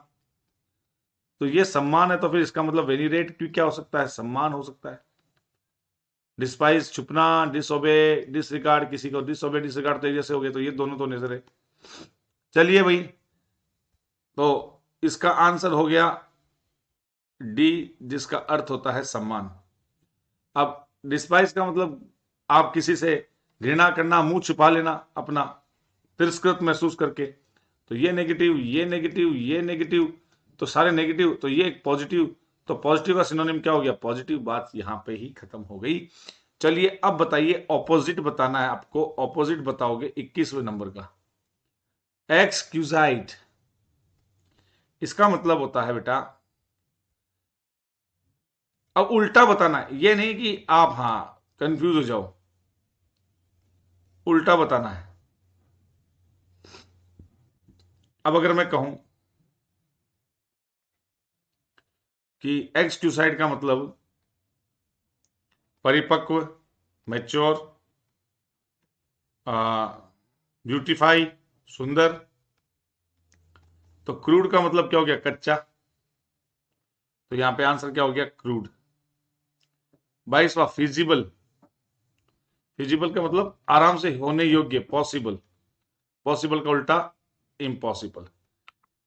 तो ये सम्मान है, तो फिर इसका मतलब वेनिरेट क्या हो सकता है? सम्मान हो सकता है। डिस्पाइस छुपना, डिसओबे डिसरिगार्ड, किसी को डिसओबे डिसरिगार्ड तो जैसे हो गए, तो ये दोनों तो नजर है। चलिए भाई, तो इसका आंसर हो गया डी, जिसका अर्थ होता है सम्मान। अब डिस्पाइस का मतलब आप किसी से घृणा करना, मुंह छुपा लेना अपना, तिरस्कृत महसूस करके। तो ये नेगेटिव, ये नेगेटिव, ये नेगेटिव, तो सारे नेगेटिव, तो ये एक पॉजिटिव। तो पॉजिटिव का सिनोनिम क्या हो गया? पॉजिटिव। बात यहां पे ही खत्म हो गई। चलिए अब बताइए, ऑपोजिट बताना है आपको। ऑपोजिट बताओगे 21वें नंबर का, एक्सक्यूजाइड। इसका मतलब होता है बेटा, अब उल्टा बताना है, ये नहीं कि आप हां कंफ्यूज हो जाओ, उल्टा बताना है। अब अगर मैं कहूं कि एक्सक्यूजाइड का मतलब परिपक्व, मैच्योर, ब्यूटीफाई, सुंदर, तो क्रूड का मतलब क्या हो गया? कच्चा। तो यहां पे आंसर क्या हो गया? क्रूड। 22वां फिजिबल। फिजिबल का मतलब आराम से होने योग्य, पॉसिबल। पॉसिबल का उल्टा इम्पॉसिबल।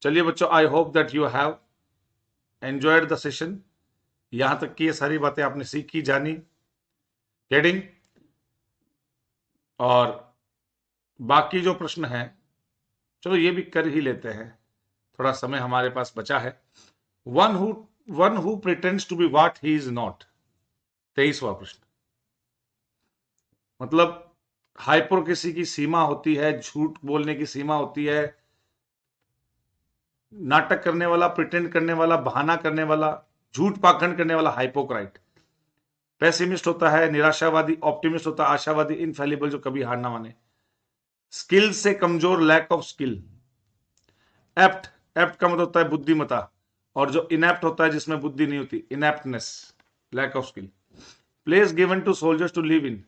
चलिए बच्चों, I hope that you have enjoyed the session. यहां तक की ये सारी बातें आपने सीखी, जानी, गेटिंग। और बाकी जो प्रश्न हैं, चलो ये भी कर ही लेते हैं, थोड़ा समय हमारे पास बचा है। One who pretends to be what he is not. 23वां प्रश्न, मतलब हाइपोक्रेसी की सीमा होती है, झूठ बोलने की सीमा होती है, नाटक करने वाला, प्रिटेंड करने वाला, बहाना करने वाला, झूठ पाखंड करने वाला हाइपोक्राइट। पेसिमिस्ट होता है निराशावादी, ऑप्टिमिस्ट होता है आशावादी, इनफेलिबल जो कभी हार ना माने। स्किल से कमजोर, lack of skill. Apt, apt का मतलब होता है बुद्धिमता, और जो इनएप्ट होता है जिसमें बुद्धि नहीं होती, ineptness, lack of skill. Place given to soldiers to live in,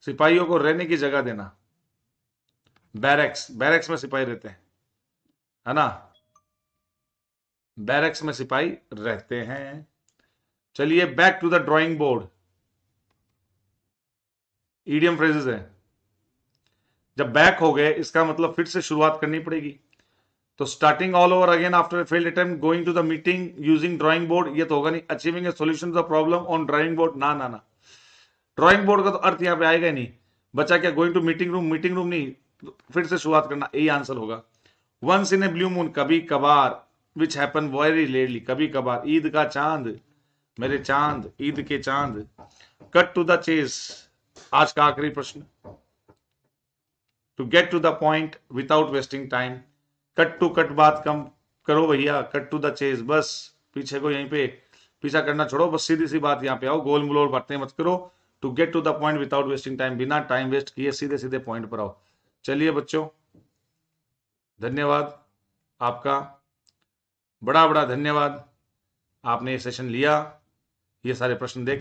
सिपाहियों को रहने की जगह देना। बैरक्स, बैरक्स में सिपाही रहते हैं, है ना, बैरक्स में सिपाही रहते हैं। चलिए back to the drawing board, idiom phrases है। जब बैक हो गए इसका मतलब फिर से शुरुआत करनी पड़ेगी। तो starting all over again after failed attempt, going to the meeting using drawing board, ये तो होगा नहीं। Achieving a solution to the problem on drawing board, ना ना ना, ड्राइंग बोर्ड का तो अर्थ यहां पे आएगा ही नहीं। बचा क्या? Going to meeting room, meeting room नहीं, फिर से शुरुआत करना, यही आंसर होगा। Once in a blue moon, कभी कभार, विच हैपन वेरी लेटली, कभी कभार। ईद का चांद, मेरे चांद, ईद के चांद। कट टू द चेस, आज का आखिरी प्रश्न। To get to the point without wasting time. Cut to cut बात कम करो भैया, कट टू द चेस, बस पीछे को यहीं पे पीछा करना छोड़ो, बस सीधी सी बात यहां पे आओ, गोल मलोल बातें मत करो। To get to the point without wasting time, बिना टाइम वेस्ट किए सीधे सीधे पॉइंट पर आओ। चलिए बच्चों, धन्यवाद आपका, बड़ा बड़ा धन्यवाद। आपने ये सेशन लिया, ये सारे प्रश्न देखे।